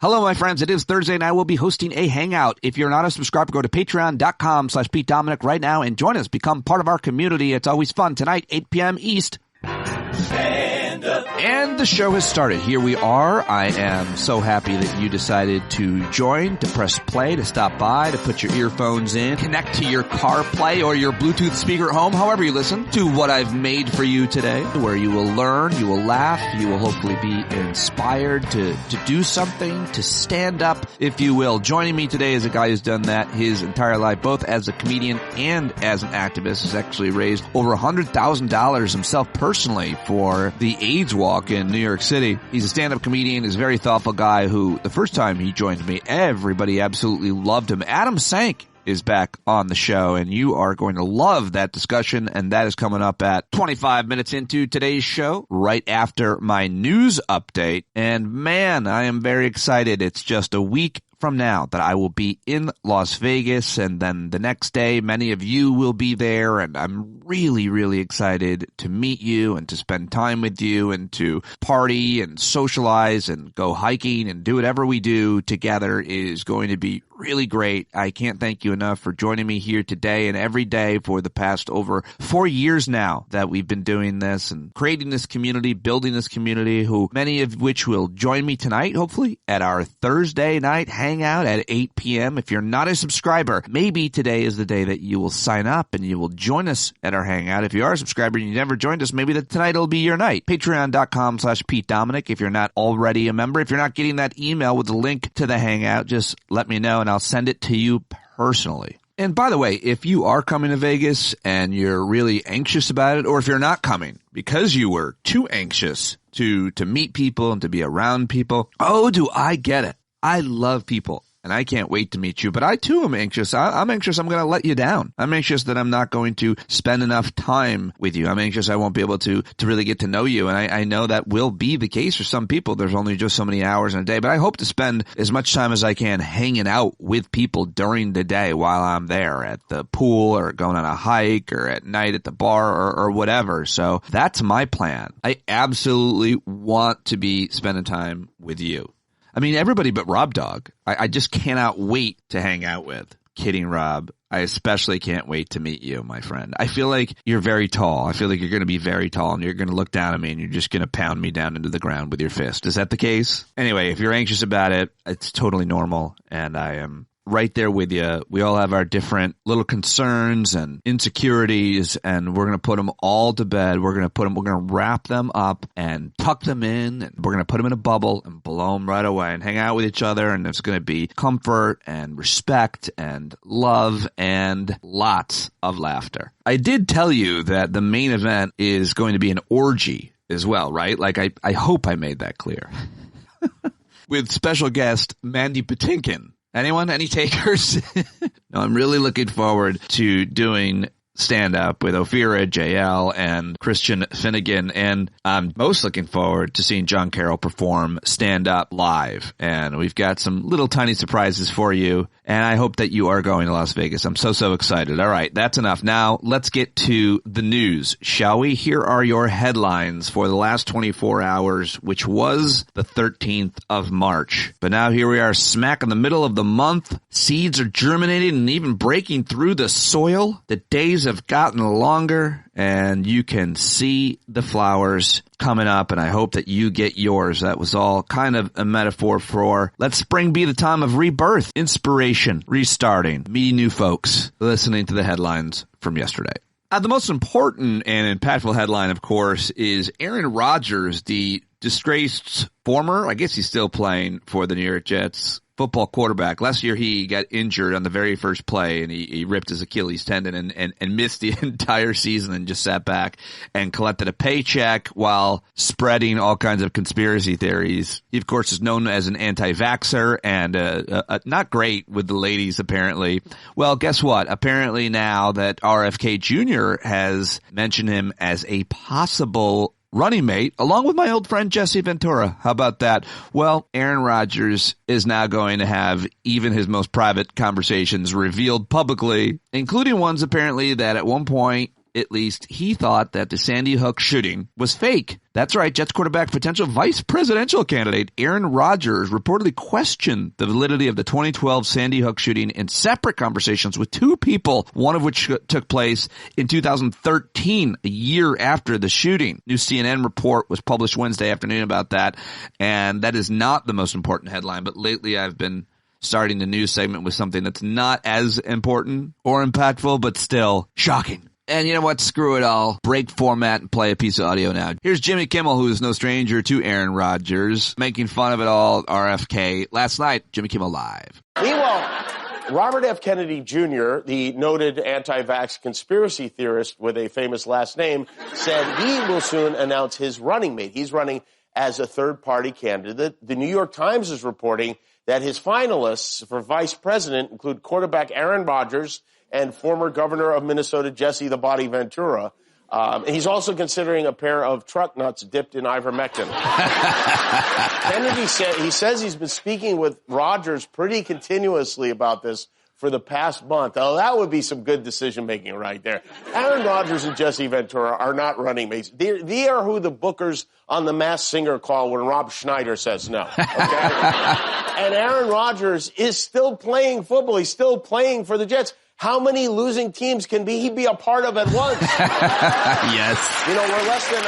Hello, my friends. It is Thursday, and I will be hosting a Hangout. If you're not a subscriber, go to patreon.com/PeteDominic right now and join us. Become part of our community. It's always fun. Tonight, 8 p.m. East. And the show has started. Here we are. I am so happy that you decided to join, to press play, to stop by, to put your earphones in, connect to your CarPlay or your Bluetooth speaker at home, however you listen to what I've made for you today, where you will learn, you will laugh, you will hopefully be inspired to do something, to stand up, if you will. Joining me today is a guy who's done that his entire life, both as a comedian and as an activist. Has actually raised over $100,000 himself personally for the AIDS walk in New York City. He's a stand-up comedian. He's a very thoughtful guy who, the first time he joined me, everybody absolutely loved him. Adam Sank is back on the show, and you are going to love that discussion, and that is coming up at 25 minutes into today's show, right after my news update. And man, I am very excited. It's just a week from now that I will be in Las Vegas, and then the next day many of you will be there, and I'm really, really excited to meet you and to spend time with you and to party and socialize and go hiking and do whatever we do together is going to be really great. I can't thank you enough for joining me here today and every day for the past over 4 years now that we've been doing this and creating this community, building this community, who many of which will join me tonight, hopefully, at our Thursday night hangout at 8 p.m. If you're not a subscriber, maybe today is the day that you will sign up and you will join us at our hangout. If you are a subscriber and you never joined us, maybe tonight will be your night. Patreon.com/PeteDominic if you're not already a member. If you're not getting that email with the link to the hangout, just let me know and I'll send it to you personally. And by the way, if you are coming to Vegas and you're really anxious about it, or if you're not coming because you were too anxious to meet people and to be around people, oh, do I get it. I love people. And I can't wait to meet you, but I too am anxious. I'm anxious I'm going to let you down. I'm anxious that I'm not going to spend enough time with you. I'm anxious I won't be able to really get to know you. And I know that will be the case for some people. There's only just so many hours in a day, but I hope to spend as much time as I can hanging out with people during the day while I'm there at the pool or going on a hike or at night at the bar or whatever. So that's my plan. I absolutely want to be spending time with you. I mean, everybody but Rob Dog. I just cannot wait to hang out with. Kidding, Rob. I especially can't wait to meet you, my friend. I feel like you're very tall. I feel like you're going to be very tall, and you're going to look down at me, and you're just going to pound me down into the ground with your fist. Is that the case? Anyway, if you're anxious about it, it's totally normal, and I am right there with you. We all have our different little concerns and insecurities, and we're going to put them all to bed. We're going to wrap them up and tuck them in, and we're going to put them in a bubble and blow them right away and hang out with each other. And there's going to be comfort and respect and love and lots of laughter. I did tell you that the main event is going to be an orgy as well, right? Like I hope I made that clear. With special guest Mandy Patinkin. Anyone? Any takers? No, I'm really looking forward to doing stand-up with Ophira, JL, and Christian Finnegan, and I'm most looking forward to seeing Jon Carroll perform stand-up live, and we've got some little tiny surprises for you, and I hope that you are going to Las Vegas. I'm so excited. All right, that's enough. Now, let's get to the news, shall we? Here are your headlines for the last 24 hours, which was the 13th of March. But now here we are, smack in the middle of the month. Seeds are germinating and even breaking through the soil. The days have gotten longer, and you can see the flowers coming up, and I hope that you get yours. That was all kind of a metaphor for let spring be the time of rebirth, inspiration, restarting, meeting new folks, listening to the headlines from yesterday. The most important and impactful headline, of course, is Aaron Rodgers, the disgraced former, I guess he's still playing for the New York Jets, football quarterback. Last year he got injured on the very first play, and he ripped his Achilles tendon and missed the entire season and just sat back and collected a paycheck while spreading all kinds of conspiracy theories. He, of course, is known as an anti-vaxxer and not great with the ladies, apparently. Well, guess what? Apparently now that RFK Jr. has mentioned him as a possible running mate, along with my old friend Jesse Ventura. How about that? Well, Aaron Rodgers is now going to have even his most private conversations revealed publicly, including ones apparently that at one point at least, he thought that the Sandy Hook shooting was fake. That's right, Jets quarterback, potential vice presidential candidate Aaron Rodgers reportedly questioned the validity of the 2012 Sandy Hook shooting in separate conversations with two people, one of which took place in 2013, a year after the shooting. New CNN report was published Wednesday afternoon about that, and that is not the most important headline, but lately I've been starting the news segment with something that's not as important or impactful, but still shocking. And you know what? Screw it all. Break format and play a piece of audio now. Here's Jimmy Kimmel, who is no stranger to Aaron Rodgers, making fun of it all, RFK. Last night, Jimmy Kimmel Live. Meanwhile, Robert F. Kennedy Jr., the noted anti-vax conspiracy theorist with a famous last name, said he will soon announce his running mate. He's running as a third-party candidate. The New York Times is reporting that his finalists for vice president include quarterback Aaron Rodgers and former governor of Minnesota, Jesse the Body Ventura. He's also considering a pair of truck nuts dipped in ivermectin. Kennedy says he's been speaking with Rodgers pretty continuously about this for the past month. Oh, that would be some good decision-making right there. Aaron Rodgers and Jesse Ventura are not running mates. They are who the bookers on The Masked Singer call when Rob Schneider says no. Okay? And Aaron Rodgers is still playing football. He's still playing for the Jets. How many losing teams can he be a part of at once? Yes. You know, we're less than...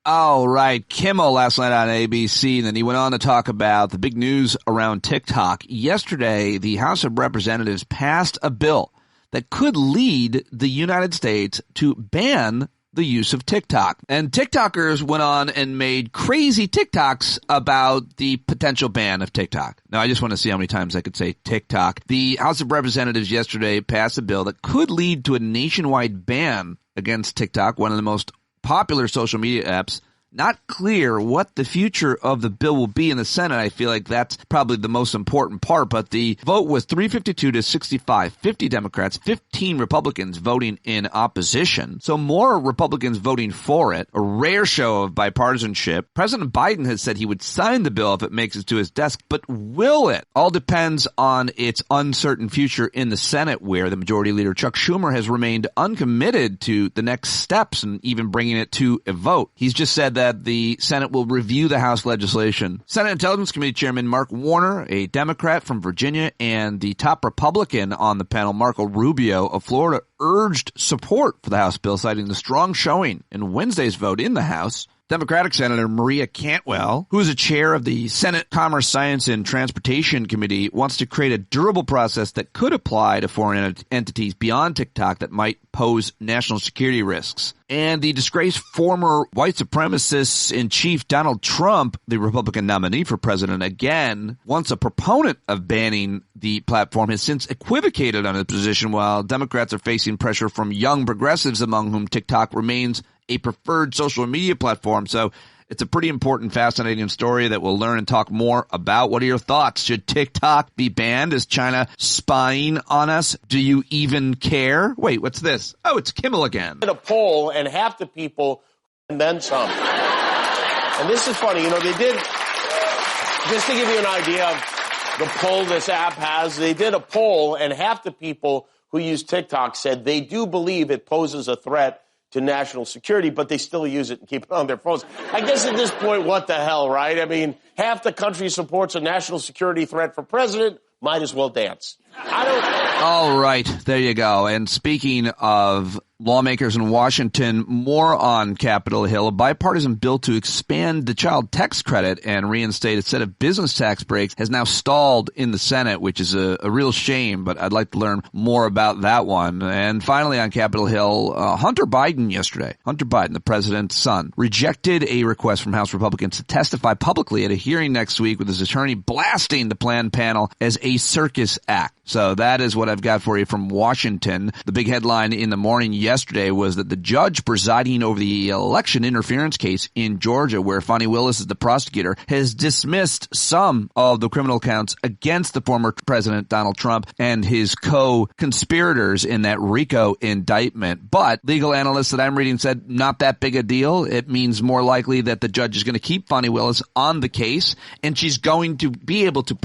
All right. Kimmel last night on ABC, and then he went on to talk about the big news around TikTok. Yesterday, the House of Representatives passed a bill that could lead the United States to ban the use of TikTok. And TikTokers went on and made crazy TikToks about the potential ban of TikTok. Now, I just want to see how many times I could say TikTok. The House of Representatives yesterday passed a bill that could lead to a nationwide ban against TikTok, one of the most popular social media apps. Not clear what the future of the bill will be in the Senate. I feel like that's probably the most important part, but the vote was 352 to 65, 50 Democrats, 15 Republicans voting in opposition. So more Republicans voting for it, a rare show of bipartisanship. President Biden has said he would sign the bill if it makes it to his desk, but will it? All depends on its uncertain future in the Senate, where the Majority Leader Chuck Schumer has remained uncommitted to the next steps and even bringing it to a vote. He's just said that the Senate will review the House legislation. Senate Intelligence Committee Chairman Mark Warner, a Democrat from Virginia, and the top Republican on the panel, Marco Rubio of Florida, urged support for the House bill, citing the strong showing in Wednesday's vote in the House. Democratic Senator Maria Cantwell, who is a chair of the Senate Commerce, Science, and Transportation Committee, wants to create a durable process that could apply to foreign entities beyond TikTok that might pose national security risks. And the disgraced former white supremacist in chief Donald Trump, the Republican nominee for president again, once a proponent of banning the platform, has since equivocated on his position, while Democrats are facing pressure from young progressives, among whom TikTok remains a preferred social media platform. So it's a pretty important, fascinating story that we'll learn and talk more about. What are your thoughts? Should TikTok be banned? Is China spying on us? Do you even care? Wait, what's this? Oh, it's Kimmel again. A poll, and half the people, and then some. And this is funny. You know, they did, just to give you an idea of the poll this app has, they did a poll, and half the people who use TikTok said they do believe it poses a threat to national security, but they still use it and keep it on their phones. I guess at this point, what the hell, right? I mean, half the country supports a national security threat for president, might as well dance. All right, there you go. And speaking of lawmakers in Washington, more on Capitol Hill, a bipartisan bill to expand the child tax credit and reinstate a set of business tax breaks has now stalled in the Senate, which is a real shame, but I'd like to learn more about that one. And finally on Capitol Hill, Hunter Biden yesterday, Hunter Biden, the president's son, rejected a request from House Republicans to testify publicly at a hearing next week, with his attorney blasting the planned panel as a circus act. So that is what I've got for you from Washington. The big headline in the morning yesterday was that the judge presiding over the election interference case in Georgia, where Fani Willis is the prosecutor, has dismissed some of the criminal counts against the former president Donald Trump and his co-conspirators in that RICO indictment. But legal analysts that I'm reading said not that big a deal. It means more likely that the judge is going to keep Fani Willis on the case, and she's going to be able to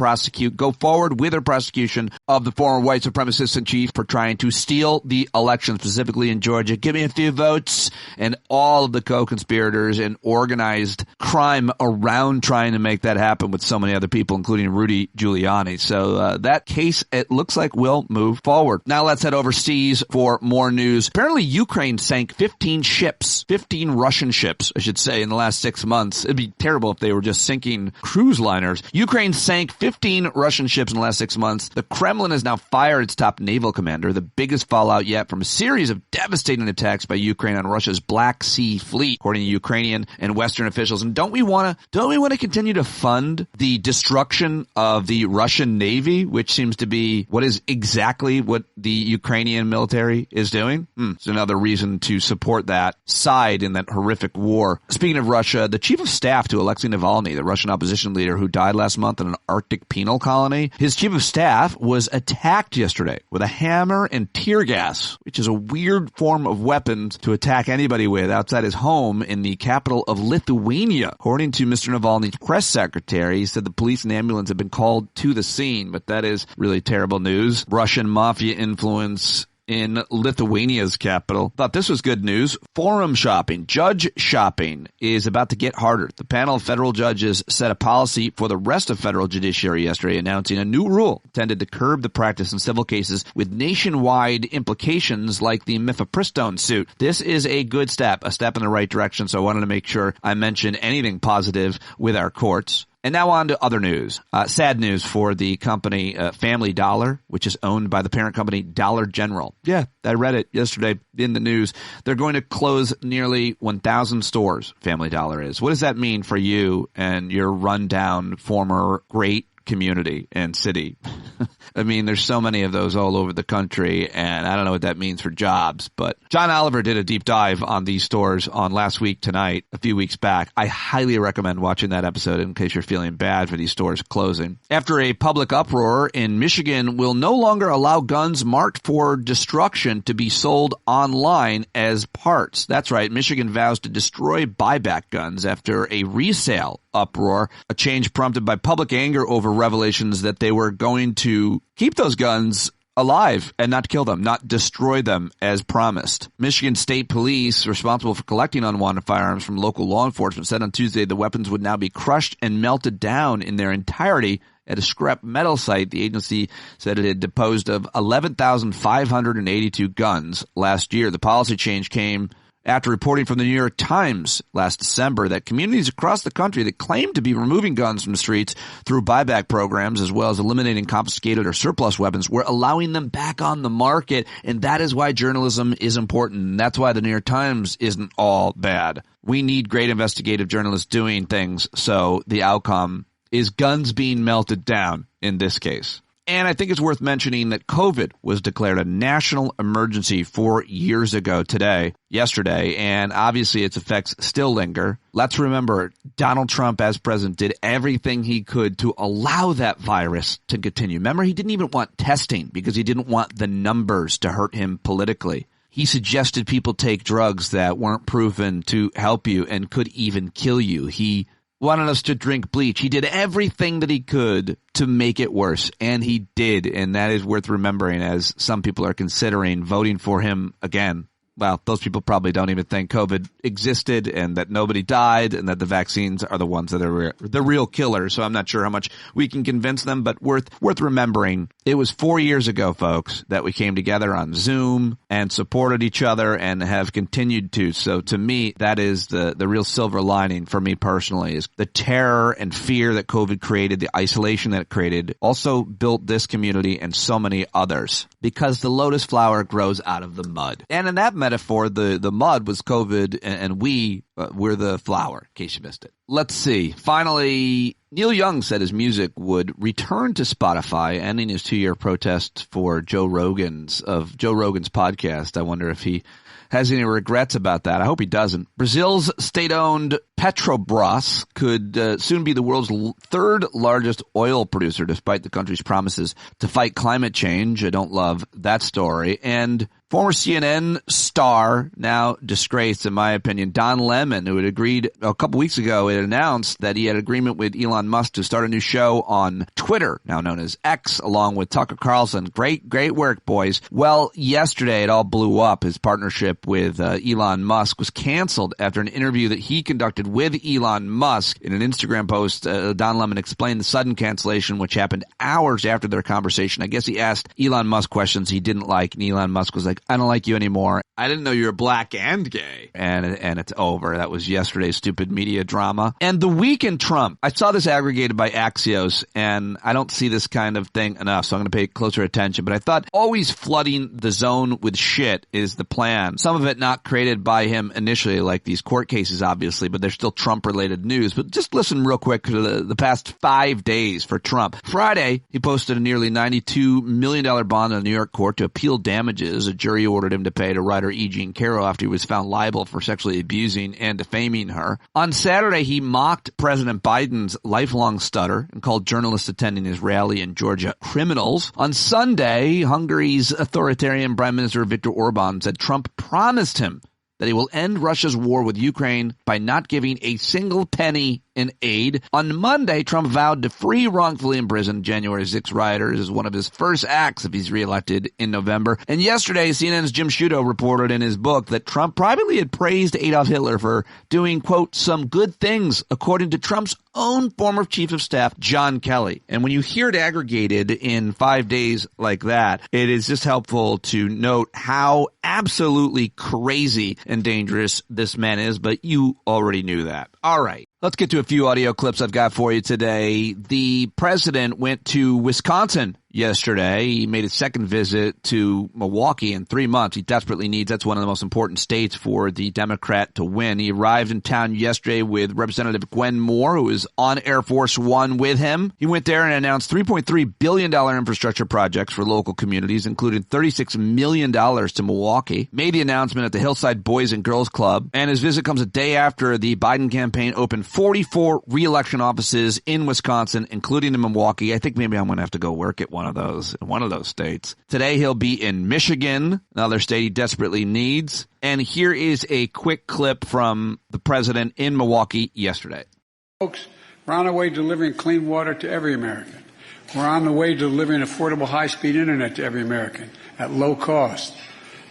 go forward forward with a prosecution of the former white supremacist in chief for trying to steal the election, specifically in Georgia. Give me a few votes, and all of the co-conspirators and organized crime around trying to make that happen with so many other people, including Rudy Giuliani. So that case, it looks like, will move forward. Now let's head overseas for more news. Apparently Ukraine sank 15 Russian ships, I should say, in the last 6 months. It'd be terrible if they were just sinking cruise liners. Ukraine sank 15 Russian ships in the last 6 months. The Kremlin has now fired its top naval commander, the biggest fallout yet from a series of devastating attacks by Ukraine on Russia's Black Sea fleet, according to Ukrainian and Western officials. And don't we want to continue to fund the destruction of the Russian Navy, which seems to be what is exactly what the Ukrainian military is doing? It's another reason to support that side in that horrific war. Speaking of Russia, the chief of staff to Alexei Navalny, the Russian opposition leader who died last month in an Arctic penal colony, his chief of staff was attacked yesterday with a hammer and tear gas, which is a weird form of weapons to attack anybody with outside his home in the capital of Lithuania. According to Mr. Navalny's press secretary, he said the police and ambulance have been called to the scene, but that is really terrible news. Russian mafia influence in Lithuania's capital. Thought this was good news. Forum shopping, judge shopping, is about to get harder. The panel of federal judges set a policy for the rest of federal judiciary yesterday, announcing a new rule intended to curb the practice in civil cases with nationwide implications like the mifepristone suit. This is a good step, a step in the right direction, so I wanted to make sure I mentioned anything positive with our courts. And now on to other news. Sad news for the company Family Dollar, which is owned by the parent company Dollar General. Yeah, I read it yesterday in the news. They're going to close nearly 1,000 stores, Family Dollar is. What does that mean for you and your rundown former great community and city? I mean, there's so many of those all over the country, and I don't know what that means for jobs, but John Oliver did a deep dive on these stores on Last Week Tonight a few weeks back. I highly recommend watching that episode in case you're feeling bad for these stores closing. After a public uproar in Michigan will no longer allow guns marked for destruction to be sold online as parts. That's right, Michigan vows to destroy buyback guns after a resale uproar, a change prompted by public anger over revelations that they were going to keep those guns alive and not kill them, not destroy them as promised. Michigan State Police, responsible for collecting unwanted firearms from local law enforcement, said on Tuesday the weapons would now be crushed and melted down in their entirety at a scrap metal site. The agency said it had disposed of 11,582 guns last year. The policy change came after reporting from the New York Times last December that communities across the country that claim to be removing guns from the streets through buyback programs, as well as eliminating confiscated or surplus weapons, were allowing them back on the market. And that is why journalism is important. And that's why the New York Times isn't all bad. We need great investigative journalists doing things. So the outcome is guns being melted down in this case. And I think it's worth mentioning that COVID was declared a national emergency 4 years ago yesterday, and obviously its effects still linger. Let's remember, Donald Trump as president did everything he could to allow that virus to continue. Remember, he didn't even want testing because he didn't want the numbers to hurt him politically. He suggested people take drugs that weren't proven to help you and could even kill you. He wanted us to drink bleach. He did everything that he could to make it worse, and he did, and that is worth remembering as some people are considering voting for him again. Well, those people probably don't even think COVID existed and that nobody died and that the vaccines are the ones that are the real killers. So I'm not sure how much we can convince them, but worth remembering. It was 4 years ago, folks, that we came together on Zoom and supported each other and have continued to. So to me, that is the real silver lining for me personally, is the terror and fear that COVID created, the isolation that it created, also built this community and so many others, because the lotus flower grows out of the mud. And in that metaphor, the mud was COVID and we're the flower, in case you missed it. Let's see. Finally, Neil Young said his music would return to Spotify, ending his 2-year protest for Joe Rogan's podcast. I wonder if he has any regrets about that. I hope he doesn't. Brazil's state-owned Petrobras could soon be the world's third largest oil producer, despite the country's promises to fight climate change. I don't love that story. And former CNN star, now disgraced in my opinion, Don Lemon, who had agreed a couple weeks ago, had announced that he had agreement with Elon Musk to start a new show on Twitter, now known as X, along with Tucker Carlson. Great work, boys. Well, yesterday it all blew up. His partnership with Elon Musk was canceled after an interview that he conducted with Elon Musk. In an Instagram post, Don Lemon explained the sudden cancellation, which happened hours after their conversation. I guess he asked Elon Musk questions he didn't like, and Elon Musk was like, I don't like you anymore. I didn't know you were black and gay. And it's over. That was yesterday's stupid media drama. And the week in Trump, I saw this aggregated by Axios, and I don't see this kind of thing enough, so I'm going to pay closer attention. But I thought always flooding the zone with shit is the plan. Some of it not created by him initially, like these court cases, obviously, but they're still Trump-related news. But just listen real quick to the past 5 days for Trump. Friday, he posted a nearly $92 million bond in a New York court to appeal damages. A jury ordered him to pay to writer Jon Carroll after he was found liable for sexually abusing and defaming her. On Saturday, he mocked President Biden's lifelong stutter and called journalists attending his rally in Georgia criminals. On Sunday, Hungary's authoritarian Prime Minister Viktor Orban said Trump promised him that he will end Russia's war with Ukraine by not giving a single penny in aid. On Monday, Trump vowed to free wrongfully imprisoned January 6 rioters as one of his first acts if he's reelected in November. And yesterday, CNN's Jim Sciutto reported in his book that Trump privately had praised Adolf Hitler for doing, quote, some good things, according to Trump's own former chief of staff, Jon Kelly. And when you hear it aggregated in 5 days like that, it is just helpful to note how absolutely crazy and dangerous this man is, but you already knew that. All right. Let's get to a few audio clips I've got for you today. The president went to Wisconsin yesterday. He made his second visit to Milwaukee in 3 months. He desperately needs. That's one of the most important states for the Democrat to win. He arrived in town yesterday with Representative Gwen Moore, who is on Air Force One with him. He went there and announced $3.3 billion infrastructure projects for local communities, including $36 million to Milwaukee. Made the announcement at the Hillside Boys and Girls Club. And his visit comes a day after the Biden campaign opened 44 re-election offices in Wisconsin, including in Milwaukee. I think maybe I'm going to have to go work at one of those states. Today he'll be in Michigan, another state he desperately needs. And here is a quick clip from the president in Milwaukee yesterday. Folks, we're on our way to delivering clean water to every American. We're on the way to delivering affordable high-speed internet to every American at low cost.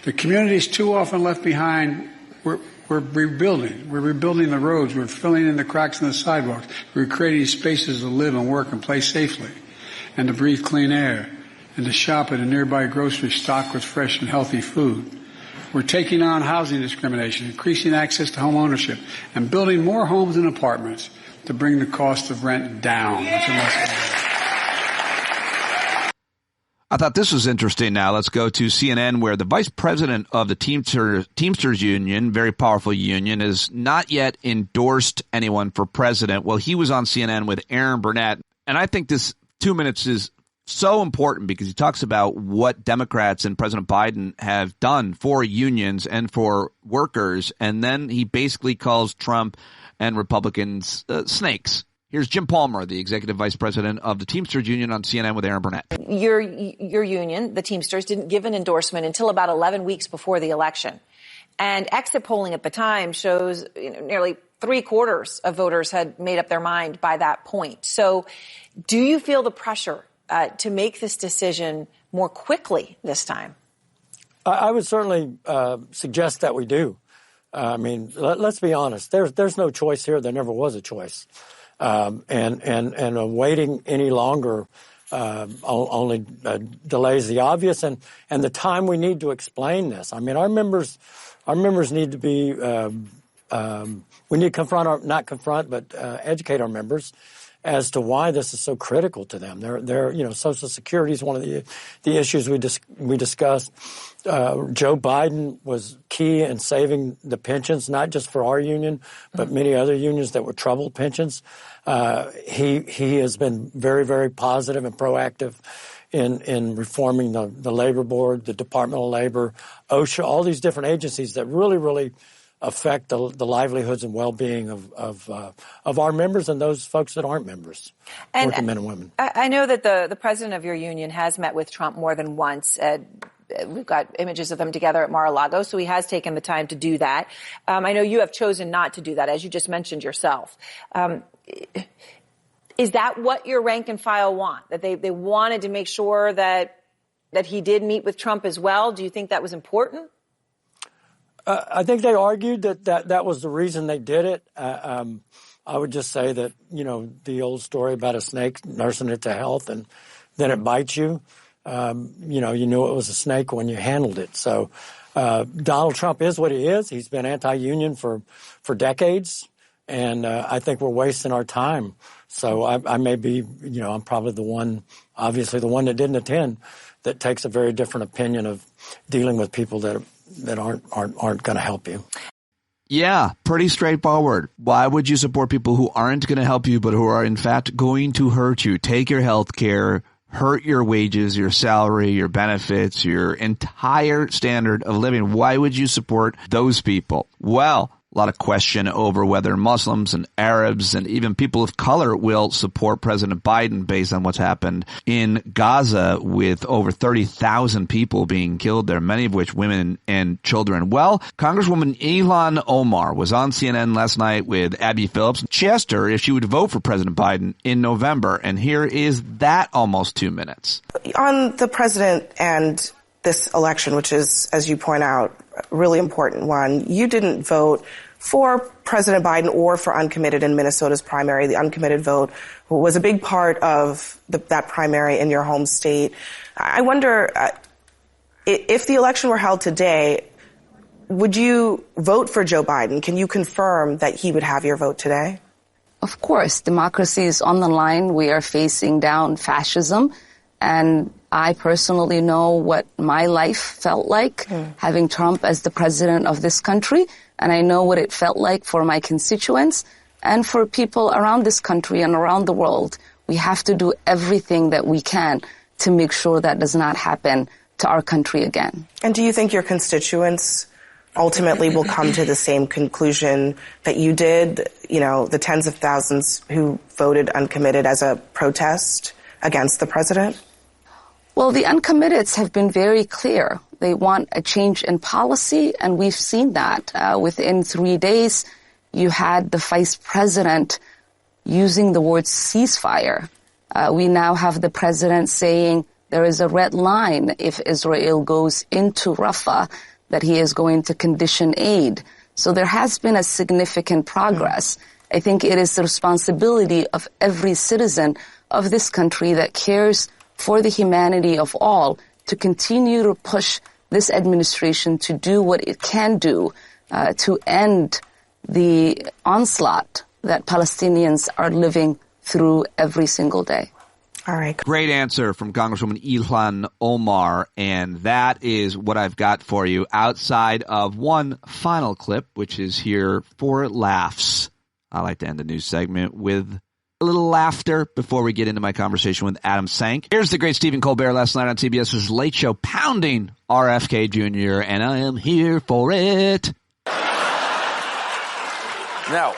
The communities too often left behind, we're rebuilding. We're rebuilding the roads. We're filling in the cracks in the sidewalks. We're creating spaces to live and work and play safely and to breathe clean air and to shop at a nearby grocery stocked with fresh and healthy food. We're taking on housing discrimination, increasing access to home ownership, and building more homes and apartments to bring the cost of rent down. I thought this was interesting. Now let's go to CNN, where the vice president of the Teamsters Union, very powerful union, has not yet endorsed anyone for president. Well, he was on CNN with Aaron Burnett, and I think this 2 minutes is so important because he talks about what Democrats and President Biden have done for unions and for workers, and then he basically calls Trump and Republicans snakes. Here's Jim Palmer, the executive vice president of the Teamsters Union, on CNN with Aaron Burnett. Your union, the Teamsters, didn't give an endorsement until about 11 weeks before the election. And exit polling at the time shows nearly 3/4 of voters had made up their mind by that point. So do you feel the pressure to make this decision more quickly this time? I would certainly suggest that we do. I mean, let's be honest. There's no choice here. There never was a choice. And waiting any longer only delays the obvious and the time we need to explain this. I mean, our members need to be we need to educate our members as to why this is so critical to them. Social Security is one of the issues we discussed. Joe Biden was key in saving the pensions, not just for our union, but many other unions that were troubled pensions. He has been very, very positive and proactive in reforming the labor board, the Department of Labor, OSHA, all these different agencies that really affect the livelihoods and well-being of our members and those folks that aren't members, working men and women. I know that the president of your union has met with Trump more than once. We've got images of them together at Mar-a-Lago, so he has taken the time to do that. I know you have chosen not to do that, as you just mentioned yourself. Is that what your rank and file want? That they wanted to make sure that he did meet with Trump as well? Do you think that was important? I think they argued that was the reason they did it. I would just say that, the old story about a snake nursing it to health and then it bites you. You knew it was a snake when you handled it. So Donald Trump is what he is. He's been anti-union for decades, and I think we're wasting our time. So I may be, I'm probably obviously the one that didn't attend, that takes a very different opinion of dealing with people that aren't going to help you. Yeah, pretty straightforward. Why would you support people who aren't going to help you, but who are in fact going to hurt you? Take your health care, hurt your wages, your salary, your benefits, your entire standard of living. Why would you support those people? Well, a lot of question over whether Muslims and Arabs and even people of color will support President Biden based on what's happened in Gaza, with over 30,000 people being killed there, many of which women and children. Well, Congresswoman Ilhan Omar was on CNN last night with Abby Phillips. She asked her if she would vote for President Biden in November, and here is that almost 2 minutes. On the president and this election, which is, as you point out, a really important one, you didn't vote for President Biden or for uncommitted in Minnesota's primary. The uncommitted vote was a big part of that primary in your home state. I wonder, if the election were held today, would you vote for Joe Biden? Can you confirm that he would have your vote today? Of course. Democracy is on the line. We are facing down fascism. And I personally know what my life felt like having Trump as the president of this country. And I know what it felt like for my constituents and for people around this country and around the world. We have to do everything that we can to make sure that does not happen to our country again. And do you think your constituents ultimately will come to the same conclusion that you did, the tens of thousands who voted uncommitted as a protest against the president? Well, the uncommitteds have been very clear. They want a change in policy, and we've seen that. Within 3 days, you had the vice president using the word ceasefire. We now have the president saying there is a red line if Israel goes into Rafah, that he is going to condition aid. So there has been a significant progress. I think it is the responsibility of every citizen of this country that cares for the humanity of all to continue to push this administration to do what it can do to end the onslaught that Palestinians are living through every single day. All right. Great answer from Congresswoman Ilhan Omar, and that is what I've got for you outside of one final clip, which is here for laughs. I like to end the news segment with a little laughter before we get into my conversation with Adam Sank. Here's the great Stephen Colbert last night on CBS's Late Show pounding RFK Jr., and I am here for it. Now,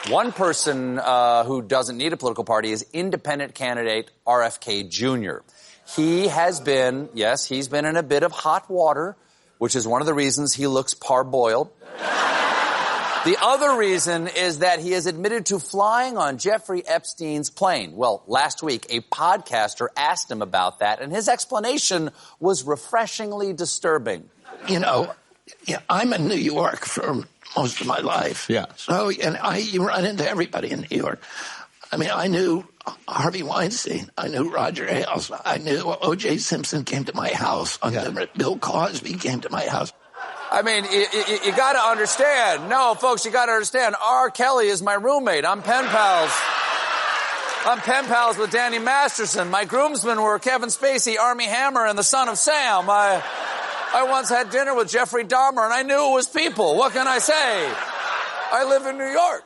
one person who doesn't need a political party is independent candidate RFK Jr. He has been, he's been in a bit of hot water, which is one of the reasons he looks parboiled. The other reason is that he has admitted to flying on Jeffrey Epstein's plane. Well, last week, a podcaster asked him about that, and his explanation was refreshingly disturbing. I'm in New York for most of my life. Yeah. So, you run into everybody in New York. I mean, I knew Harvey Weinstein. I knew Roger Ailes. I knew O.J. Simpson came to my house. Bill Cosby came to my house. I mean, you got to understand. No, folks, you got to understand. R. Kelly is my roommate. I'm pen pals. I'm pen pals with Danny Masterson. My groomsmen were Kevin Spacey, Armie Hammer, and the Son of Sam. I once had dinner with Jeffrey Dahmer, and I knew it was people. What can I say? I live in New York.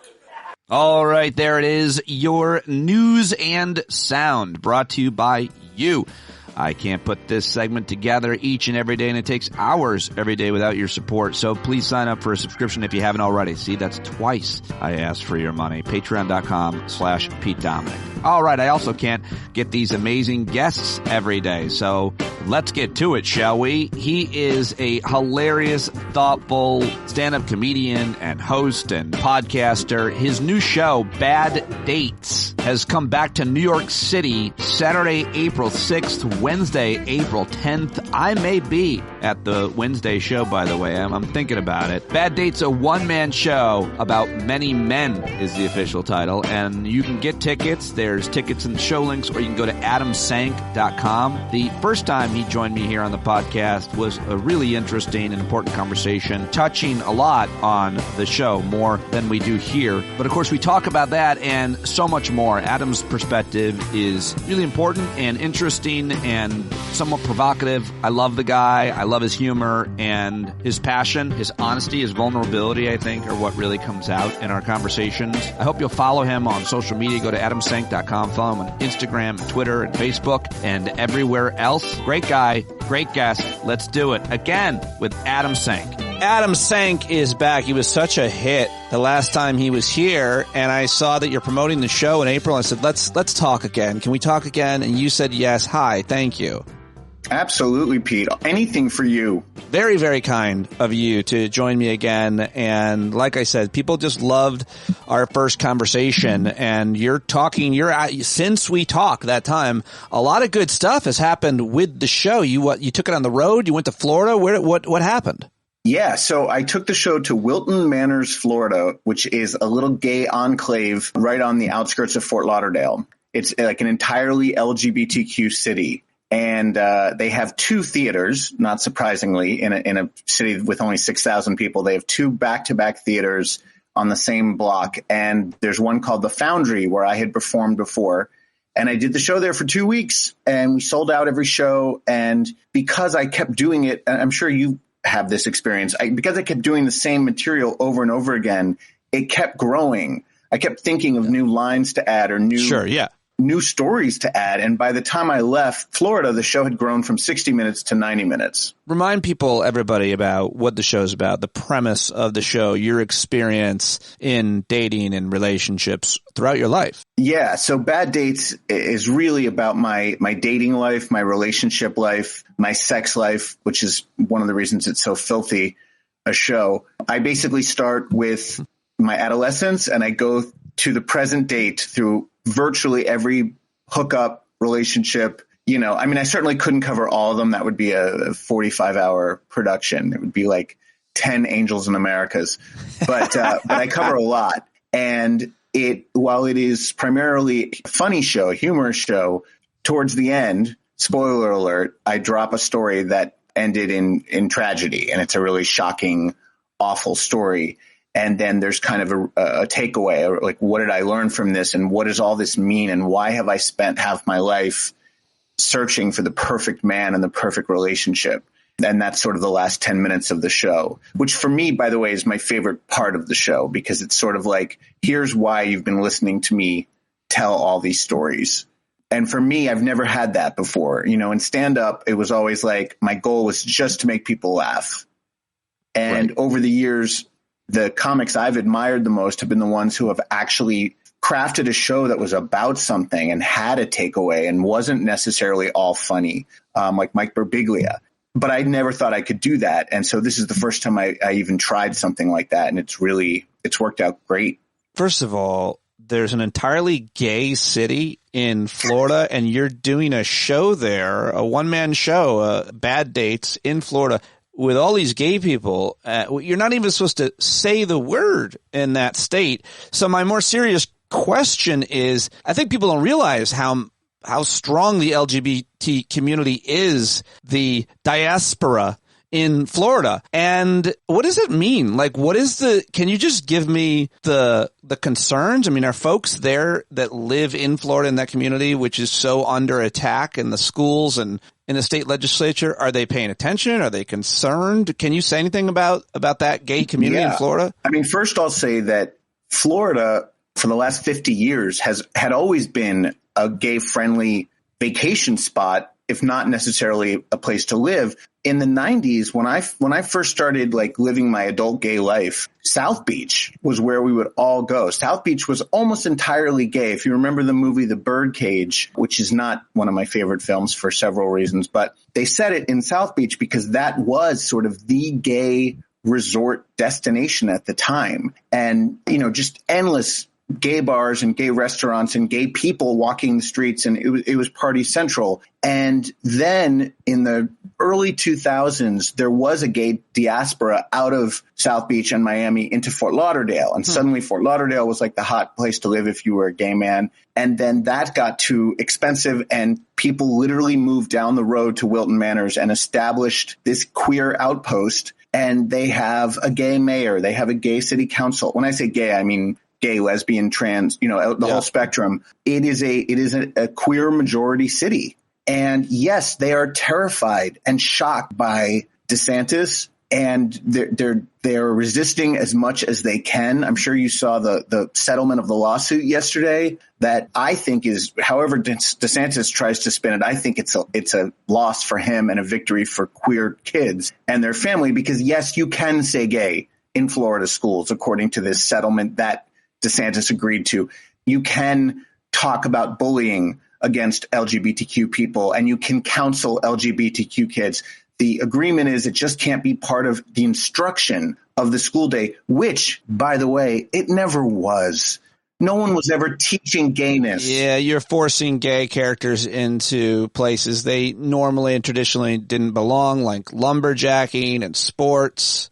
All right, there it is. Your news and sound brought to you by you. I can't put this segment together each and every day, and it takes hours every day without your support. So please sign up for a subscription if you haven't already. See, that's twice I asked for your money. Patreon.com/Pete Dominic. All right, I also can't get these amazing guests every day, so let's get to it, shall we? He is a hilarious, thoughtful stand-up comedian and host and podcaster. His new show, Bad Dates, has come back to New York City Saturday, April 6th, Wednesday, April 10th. I may be at the Wednesday show, by the way. I'm thinking about it. Bad Dates, a one-man show about many men is the official title, and you can get tickets. There's tickets in the show links, or you can go to adamsank.com. The first time he joined me here on the podcast was a really interesting and important conversation, touching a lot on the show, more than we do here. But of course, we talk about that and so much more. Adam's perspective is really important and interesting and somewhat provocative. I love the guy. I love his humor and his passion, his honesty, his vulnerability, I think, are what really comes out in our conversations. I hope you'll follow him on social media. Go to adamsank.com. Follow him on Instagram, Twitter, and Facebook, and everywhere else. Great guy, great guest. Let's do it again with Adam Sank. Adam Sank is back. He was such a hit the last time he was here, and I saw that you're promoting the show in April. I said, let's talk again. Can we talk again? And you said yes. Hi, thank you. Absolutely, Pete. Anything for you. Very, very kind of you to join me again. And like I said, people just loved our first conversation. And since we talked that time, a lot of good stuff has happened with the show. You took it on the road. You went to Florida. What happened? Yeah, so I took the show to Wilton Manors, Florida, which is a little gay enclave right on the outskirts of Fort Lauderdale. It's like an entirely LGBTQ city. And they have two theaters, not surprisingly, in a city with only 6,000 people. They have two back-to-back theaters on the same block. And there's one called The Foundry, where I had performed before. And I did the show there for 2 weeks, and we sold out every show. And because I kept doing it, and I'm sure you have this experience, because I kept doing the same material over and over again, it kept growing. I kept thinking of new lines to add or new stories to add. And by the time I left Florida, the show had grown from 60 minutes to 90 minutes. Remind everybody about what the show's about, the premise of the show, your experience in dating and relationships throughout your life. Yeah. So Bad Dates is really about my dating life, my relationship life, my sex life, which is one of the reasons it's so filthy a show. I basically start with my adolescence and I go to the present date through virtually every hookup relationship. I certainly couldn't cover all of them. That would be a 45-hour production. It would be like 10 Angels in Americas, but I cover a lot. And while it is primarily a funny show, a humorous show, towards the end, spoiler alert, I drop a story that ended in tragedy. And it's a really shocking, awful story. And then there's kind of a takeaway, or like, what did I learn from this? And what does all this mean? And why have I spent half my life searching for the perfect man and the perfect relationship? And that's sort of the last 10 minutes of the show, which for me, by the way, is my favorite part of the show, because it's sort of like, here's why you've been listening to me tell all these stories. And for me, I've never had that before. In stand-up, it was always like, my goal was just to make people laugh. And over the years, the comics I've admired the most have been the ones who have actually crafted a show that was about something and had a takeaway and wasn't necessarily all funny, like Mike Birbiglia. But I never thought I could do that. And so this is the first time I even tried something like that. And it's worked out great. First of all, there's an entirely gay city in Florida, and you're doing a show there, a one-man show, Bad Dates in Florida, with all these gay people. You're not even supposed to say the word in that state. So my more serious question is, I think people don't realize how strong the LGBT community is, the diaspora in Florida. And what does it mean? Like, can you just give me the concerns? I mean, are folks there that live in Florida in that community, which is so under attack in the schools and in the state legislature, are they paying attention? Are they concerned? Can you say anything about that gay community in Florida? I mean, first I'll say that Florida for the last 50 years had always been a gay friendly vacation spot, if not necessarily a place to live. In the 90s, when I first started like living my adult gay life, South Beach was where we would all go. South Beach was almost entirely gay. If you remember the movie The Birdcage, which is not one of my favorite films for several reasons, but they set it in South Beach because that was sort of the gay resort destination at the time. And, you know, just endless gay bars and gay restaurants and gay people walking the streets. And it was party central. And then in the early 2000s, there was a gay diaspora out of South Beach and Miami into Fort Lauderdale. And suddenly Fort Lauderdale was like the hot place to live if you were a gay man. And then that got too expensive and people literally moved down the road to Wilton Manors and established this queer outpost. And they have a gay mayor. They have a gay city council. When I say gay, I mean gay, lesbian, trans, you know, the whole spectrum. It is a queer majority city. And yes, they are terrified and shocked by DeSantis, and they're resisting as much as they can. I'm sure you saw the settlement of the lawsuit yesterday that I think is, however DeSantis tries to spin it, I think it's a loss for him and a victory for queer kids and their family, because yes, you can say gay in Florida schools, according to this settlement that DeSantis agreed to. You can talk about bullying against LGBTQ people, and you can counsel LGBTQ kids. The agreement is it just can't be part of the instruction of the school day, which, by the way, it never was. No one was ever teaching gayness. Yeah, you're forcing gay characters into places they normally and traditionally didn't belong, like lumberjacking and sports.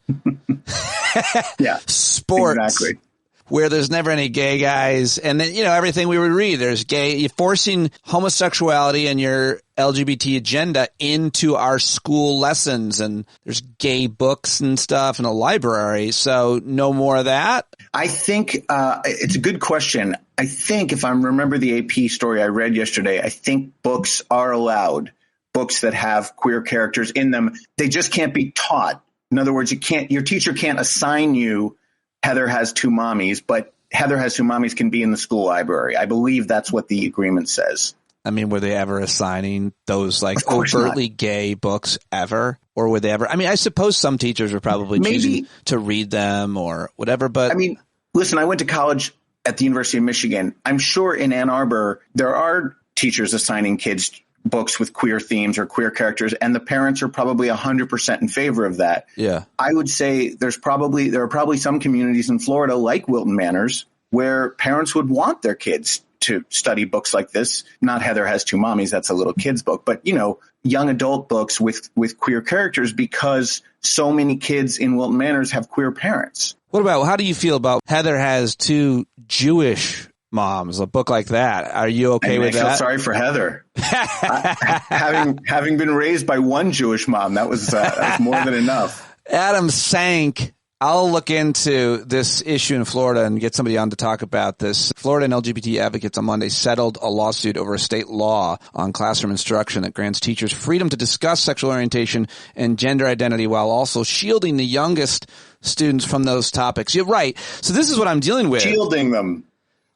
Yeah, sports. Exactly. Where there's never any gay guys. And then, you know, everything we would read, there's gay, you're forcing homosexuality and your LGBT agenda into our school lessons. And there's gay books and stuff in a library. So no more of that. I think it's a good question. I think if I remember the AP story I read yesterday, I think books are allowed, books that have queer characters in them. They just can't be taught. In other words, your teacher can't assign you Heather Has Two Mommies, but Heather Has Two Mommies can be in the school library. I believe that's what the agreement says. I mean, were they ever assigning those like overtly gay books ever? Or were they ever? I mean, I suppose some teachers were probably choosing to read them or whatever, but I mean, listen, I went to college at the University of Michigan. I'm sure in Ann Arbor, there are teachers assigning kids books with queer themes or queer characters, and the parents are probably 100% in favor of that. Yeah. I would say there are probably some communities in Florida like Wilton Manors where parents would want their kids to study books like this. Not Heather Has Two Mommies, that's a little kid's book, but you know, young adult books with queer characters, because so many kids in Wilton Manors have queer parents. How do you feel about Heather Has Two Jewish Moms, a book like that? Are you okay with that? I feel sorry for Heather. Having been raised by one Jewish mom, that was more than enough. Adam Sank, I'll look into this issue in Florida and get somebody on to talk about this. Florida and LGBT advocates on Monday settled a lawsuit over a state law on classroom instruction that grants teachers freedom to discuss sexual orientation and gender identity while also shielding the youngest students from those topics. You're right. So this is what I'm dealing with. Shielding them.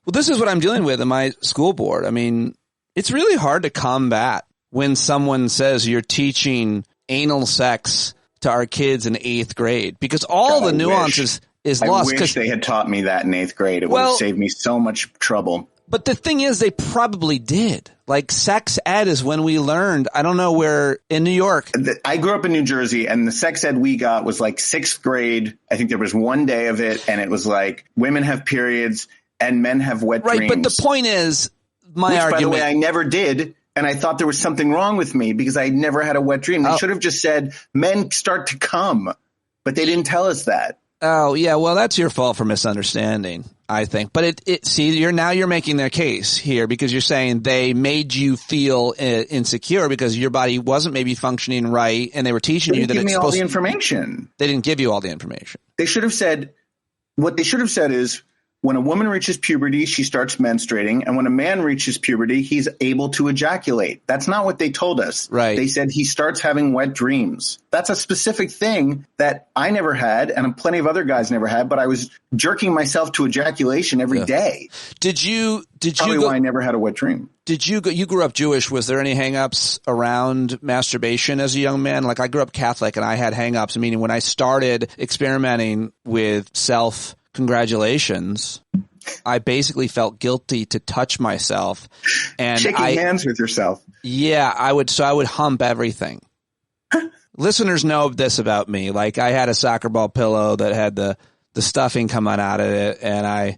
Well, this is what I'm dealing with in my school board. I mean, it's really hard to combat when someone says you're teaching anal sex to our kids in 8th grade, because all the nuances is lost. I wish they had taught me that in 8th grade. It would have saved me so much trouble. But the thing is, they probably did. Like, sex ed is when we learned. I don't know where in New York. I grew up in New Jersey, and the sex ed we got was like 6th grade. I think there was one day of it, and it was like women have periods and men have wet dreams. Right, but the point is, argument. By the way, I never did, and I thought there was something wrong with me because I never had a wet dream. They should have just said men start to come, but they didn't tell us that. Oh, yeah, well, that's your fault for misunderstanding, I think. But you're making their case here because you're saying they made you feel insecure because your body wasn't maybe functioning right, and they were teaching you that it's supposed to. They didn't give me all the information. They didn't give you all the information. They should have said, what they should have said is, when a woman reaches puberty, she starts menstruating. And when a man reaches puberty, he's able to ejaculate. That's not what they told us. Right. They said he starts having wet dreams. That's a specific thing that I never had and plenty of other guys never had, but I was jerking myself to ejaculation every day. Did you Probably why I never had a wet dream. You grew up Jewish. Was there any hang-ups around masturbation as a young man? Like, I grew up Catholic and I had hang-ups, meaning when I started experimenting with self-congratulations, I basically felt guilty to touch myself. And shaking hands with yourself. Yeah, I would hump everything. Listeners know this about me. Like, I had a soccer ball pillow that had the stuffing coming out of it, and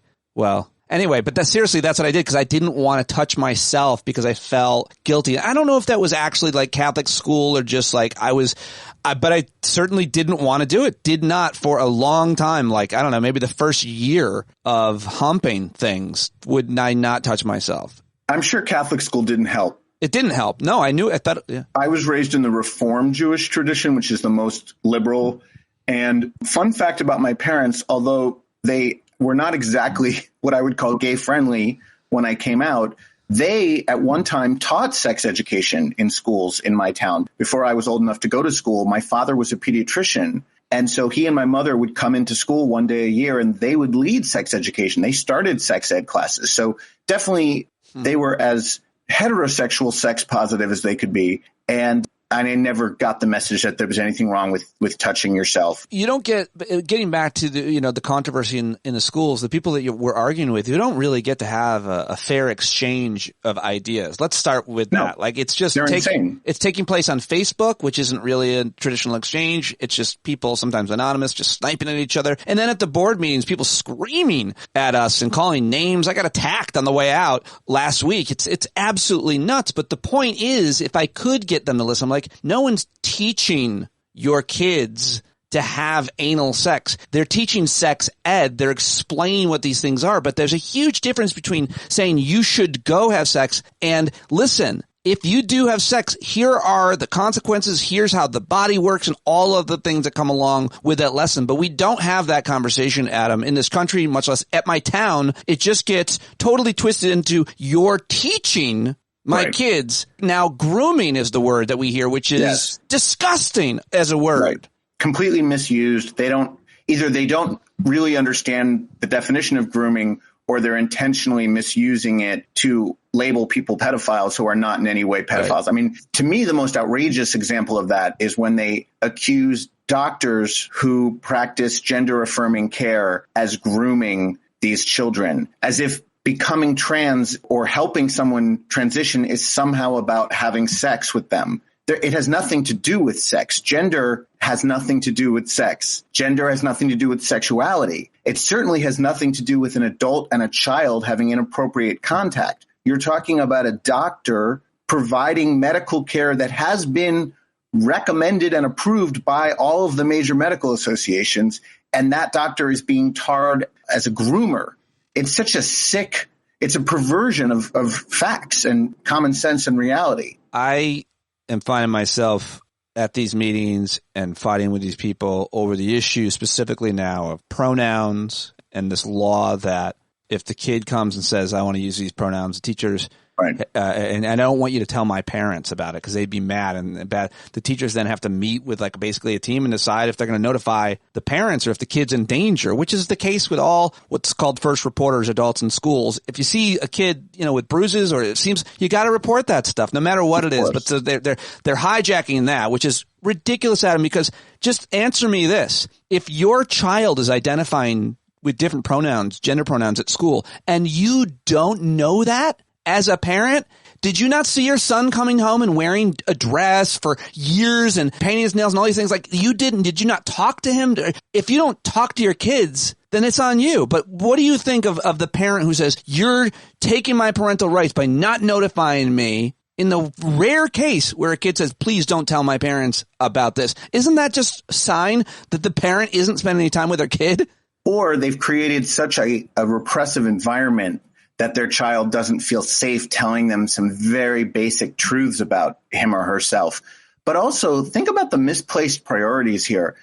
anyway, but that's what I did because I didn't want to touch myself because I felt guilty. I don't know if that was actually like Catholic school or just like but I certainly didn't want to do it. Did not for a long time. Like, I don't know, maybe the first year of humping things would I not touch myself. I'm sure Catholic school didn't help. It didn't help. No, I thought. Yeah. I was raised in the Reformed Jewish tradition, which is the most liberal. And fun fact about my parents, although they were not exactly what I would call gay friendly when I came out, they at one time taught sex education in schools in my town. Before I was old enough to go to school, my father was a pediatrician. And so he and my mother would come into school one day a year and they would lead sex education. They started sex ed classes. So definitely they were as heterosexual sex positive as they could be. And I never got the message that there was anything wrong with touching yourself. You don't getting back to the controversy in the schools, the people that you were arguing with, you don't really get to have a fair exchange of ideas. Let's start with that. Like, it's just it's taking place on Facebook, which isn't really a traditional exchange. It's just people, sometimes anonymous, just sniping at each other. And then at the board meetings, people screaming at us and calling names. I got attacked on the way out last week. It's absolutely nuts. But the point is, if I could get them to listen, like, no one's teaching your kids to have anal sex. They're teaching sex ed. They're explaining what these things are. But there's a huge difference between saying you should go have sex and listen, if you do have sex, here are the consequences. Here's how the body works and all of the things that come along with that lesson. But we don't have that conversation, Adam, in this country, much less at my town. It just gets totally twisted into you're teaching my kids. Now, grooming is the word that we hear, which is disgusting as a word. Right. Completely misused. They don't really understand the definition of grooming, or they're intentionally misusing it to label people pedophiles who are not in any way pedophiles. Right. I mean, to me, the most outrageous example of that is when they accuse doctors who practice gender affirming care as grooming these children, as if becoming trans or helping someone transition is somehow about having sex with them. It has nothing to do with sex. Gender has nothing to do with sex. Gender has nothing to do with sexuality. It certainly has nothing to do with an adult and a child having inappropriate contact. You're talking about a doctor providing medical care that has been recommended and approved by all of the major medical associations, and that doctor is being tarred as a groomer. It's such it's a perversion of facts and common sense and reality. I am finding myself at these meetings and fighting with these people over the issue specifically now of pronouns and this law that if the kid comes and says, I want to use these pronouns, the teachers and I don't want you to tell my parents about it because they'd be mad and bad. The teachers then have to meet with like basically a team and decide if they're going to notify the parents or if the kid's in danger, which is the case with all what's called first reporters, adults in schools. If you see a kid, with bruises or it seems you got to report that stuff no matter what it is. But so they're hijacking that, which is ridiculous, Adam, because just answer me this. If your child is identifying with different pronouns, gender pronouns at school, and you don't know that, as a parent, did you not see your son coming home and wearing a dress for years and painting his nails and all these things? Like you didn't. Did you not talk to him? If you don't talk to your kids, then it's on you. But what do you think of the parent who says, you're taking my parental rights by not notifying me? In the rare case where a kid says, please don't tell my parents about this, isn't that just a sign that the parent isn't spending any time with their kid? Or they've created such a repressive environment that their child doesn't feel safe telling them some very basic truths about him or herself. But also think about the misplaced priorities here.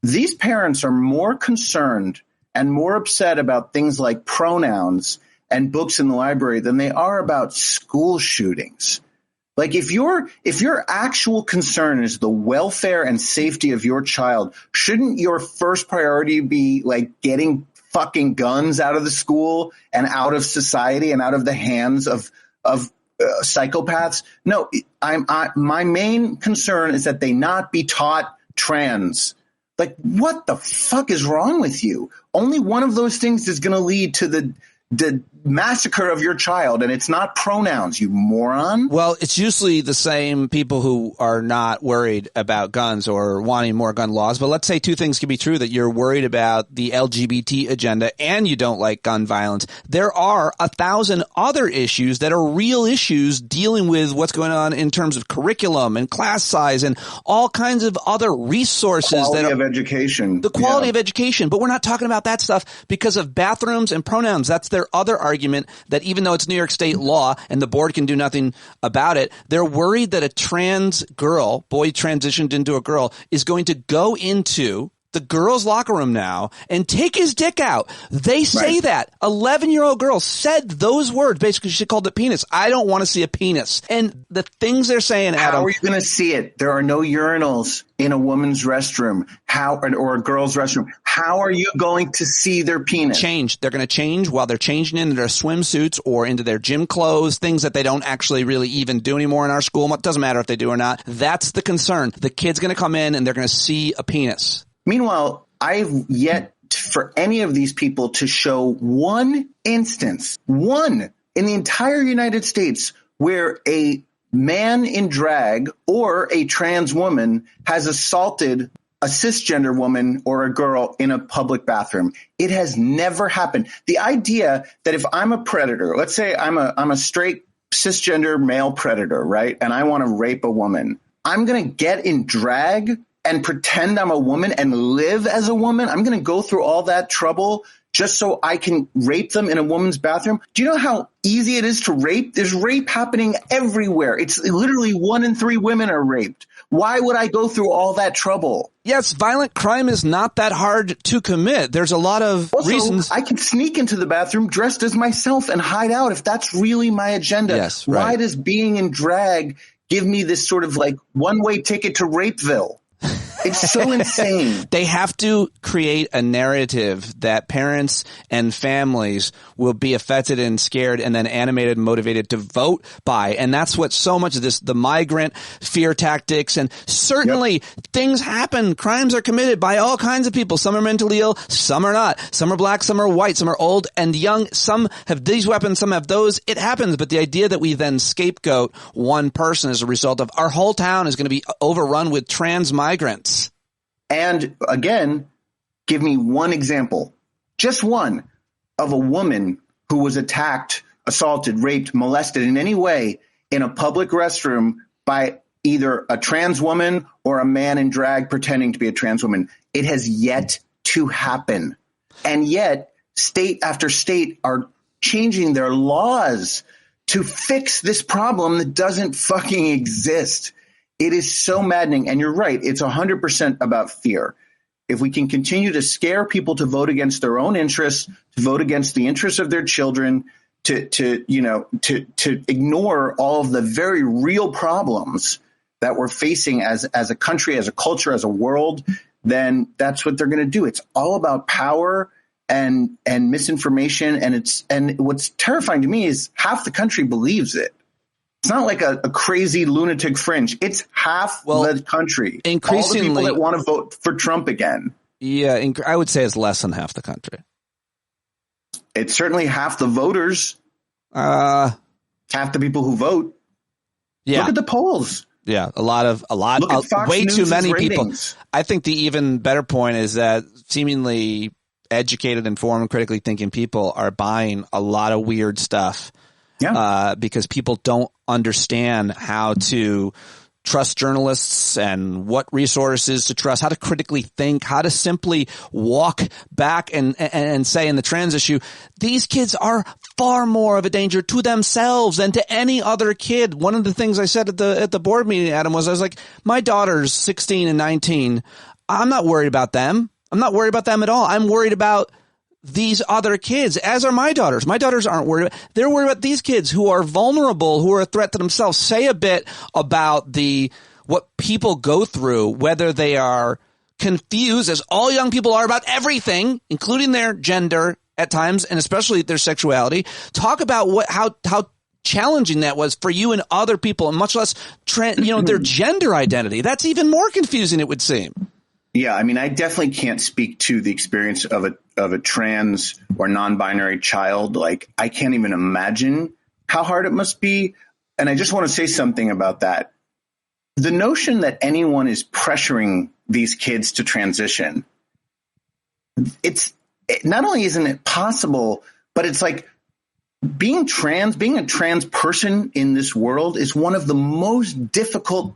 These parents are more concerned and more upset about things like pronouns and books in the library than they are about school shootings. Like if your actual concern is the welfare and safety of your child, shouldn't your first priority be like getting fucking guns out of the school and out of society and out of the hands of psychopaths? No, my main concern is that they not be taught trans. Like, what the fuck is wrong with you? Only one of those things is going to lead to the massacre of your child, and it's not pronouns, you moron. Well, it's usually the same people who are not worried about guns or wanting more gun laws. But let's say two things can be true, that you're worried about the LGBT agenda and you don't like gun violence. There are 1,000 other issues that are real issues dealing with what's going on in terms of curriculum and class size and all kinds of other resources. Quality of education. The quality of education. But we're not talking about that stuff because of bathrooms and pronouns. That's their other argument, that even though it's New York state law and the board can do nothing about it, they're worried that a trans girl, boy transitioned into a girl, is going to go into the girls' locker room now and take his dick out. They say that. 11-year-old girl said those words. Basically, she called it penis. I don't want to see a penis. And the things they're saying, Adam. How are you going to see it? There are no urinals in a woman's restroom or a girl's restroom. How are you going to see their penis? They're going to change while they're changing into their swimsuits or into their gym clothes, things that they don't actually really even do anymore in our school. It doesn't matter if they do or not. That's the concern. The kid's going to come in and they're going to see a penis. Meanwhile, I've yet for any of these people to show one instance, one in the entire United States, where a man in drag or a trans woman has assaulted a cisgender woman or a girl in a public bathroom. It has never happened. The idea that if I'm a predator, let's say I'm a straight cisgender male predator, right? And I want to rape a woman, I'm going to get in drag and pretend I'm a woman and live as a woman. I'm going to go through all that trouble just so I can rape them in a woman's bathroom. Do you know how easy it is to rape? There's rape happening everywhere. It's literally 1 in 3 women are raped. Why would I go through all that trouble? Yes, violent crime is not that hard to commit. There's a lot of reasons. I can sneak into the bathroom dressed as myself and hide out if that's really my agenda. Yes, right. Why does being in drag give me this sort of like one-way ticket to Rapeville? It's so insane. They have to create a narrative that parents and families will be affected and scared and then animated and motivated to vote by. And that's what so much of this, the migrant fear tactics, and certainly things happen. Crimes are committed by all kinds of people. Some are mentally ill, some are not. Some are black, some are white, some are old and young. Some have these weapons, some have those. It happens. But the idea that we then scapegoat one person as a result of our whole town is going to be overrun with trans migrants. And again, give me one example, just one, of a woman who was attacked, assaulted, raped, molested in any way in a public restroom by either a trans woman or a man in drag pretending to be a trans woman. It has yet to happen. And yet state after state are changing their laws to fix this problem that doesn't fucking exist. It is so maddening. And you're right. It's 100% about fear. If we can continue to scare people to vote against their own interests, to vote against the interests of their children, to ignore all of the very real problems that we're facing as a country, as a culture, as a world, then that's what they're going to do. It's all about power and misinformation. And what's terrifying to me is half the country believes it. It's not like a crazy lunatic fringe. It's half the country. Increasingly, all the people that want to vote for Trump again. Yeah, I would say it's less than half the country. It's certainly half the voters. Half the people who vote. Yeah. Look at the polls. Yeah, way too many people. I think the even better point is that seemingly educated, informed, critically thinking people are buying a lot of weird stuff. Yeah. Because people don't understand how to trust journalists and what resources to trust, how to critically think, how to simply walk back and say in the trans issue, these kids are far more of a danger to themselves than to any other kid. One of the things I said at the board meeting, Adam, was I was like, my daughter's 16 and 19. I'm not worried about them. I'm not worried about them at all. I'm worried about these other kids, as are my daughters. My daughters aren't worried. They're worried about these kids who are vulnerable, who are a threat to themselves. Say a bit about what people go through, whether they are confused, as all young people are, about everything, including their gender at times, and especially their sexuality. Talk about how challenging that was for you and other people, and much less their gender identity. That's even more confusing, it would seem. Yeah, I mean, I definitely can't speak to the experience of a trans or non-binary child. Like, I can't even imagine how hard it must be. And I just want to say something about that. The notion that anyone is pressuring these kids to transition, not only isn't it possible, but it's like being a trans person in this world is one of the most difficult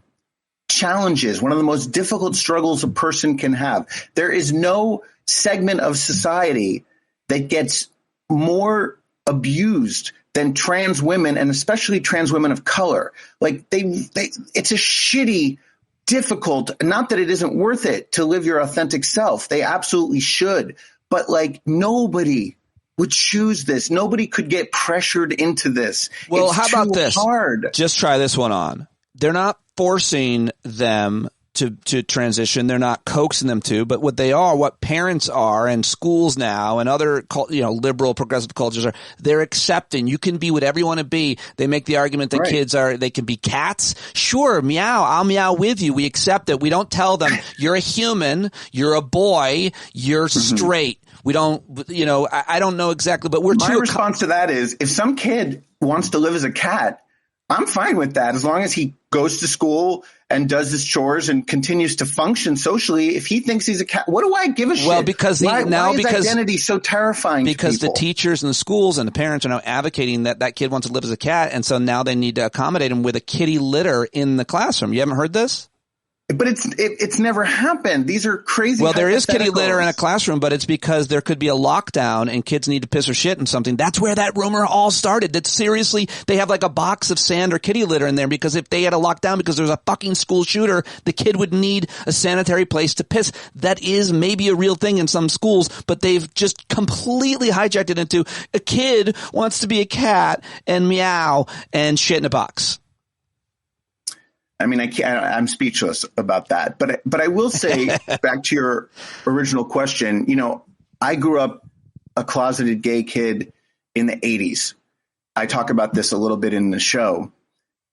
challenges, one of the most difficult struggles a person can have. There is no segment of society that gets more abused than trans women, and especially trans women of color. Like it's a shitty, difficult, not that it isn't worth it to live your authentic self. They absolutely should. But like, nobody would choose this. Nobody could get pressured into this. Well, it's how about this? Hard. Just try this one on. They're not forcing them to transition. They're not coaxing them to, but what parents are, and schools now and other, liberal progressive cultures are, they're accepting. You can be whatever you want to be. They make the argument that kids they can be cats. Sure, meow, I'll meow with you. We accept it. We don't tell them you're a human, you're a boy, you're straight. We don't, I don't know exactly, but we're My response to that is, if some kid wants to live as a cat, I'm fine with that, as long as he goes to school and does his chores and continues to function socially. If he thinks he's a cat, what do I give a shit? Well, because why is identity so terrifying? Because to people? The teachers and the schools and the parents are now advocating that kid wants to live as a cat, and so now they need to accommodate him with a kitty litter in the classroom. You haven't heard this? But it's never happened. These are crazy. Well, there is kitty litter in a classroom, but it's because there could be a lockdown and kids need to piss or shit in something. That's where that rumor all started. That seriously, they have like a box of sand or kitty litter in there because if they had a lockdown because there was a fucking school shooter, the kid would need a sanitary place to piss. That is maybe a real thing in some schools, but they've just completely hijacked it into a kid wants to be a cat and meow and shit in a box. I mean, I'm speechless about that. But I will say, back to your original question, I grew up a closeted gay kid in the 80s. I talk about this a little bit in the show.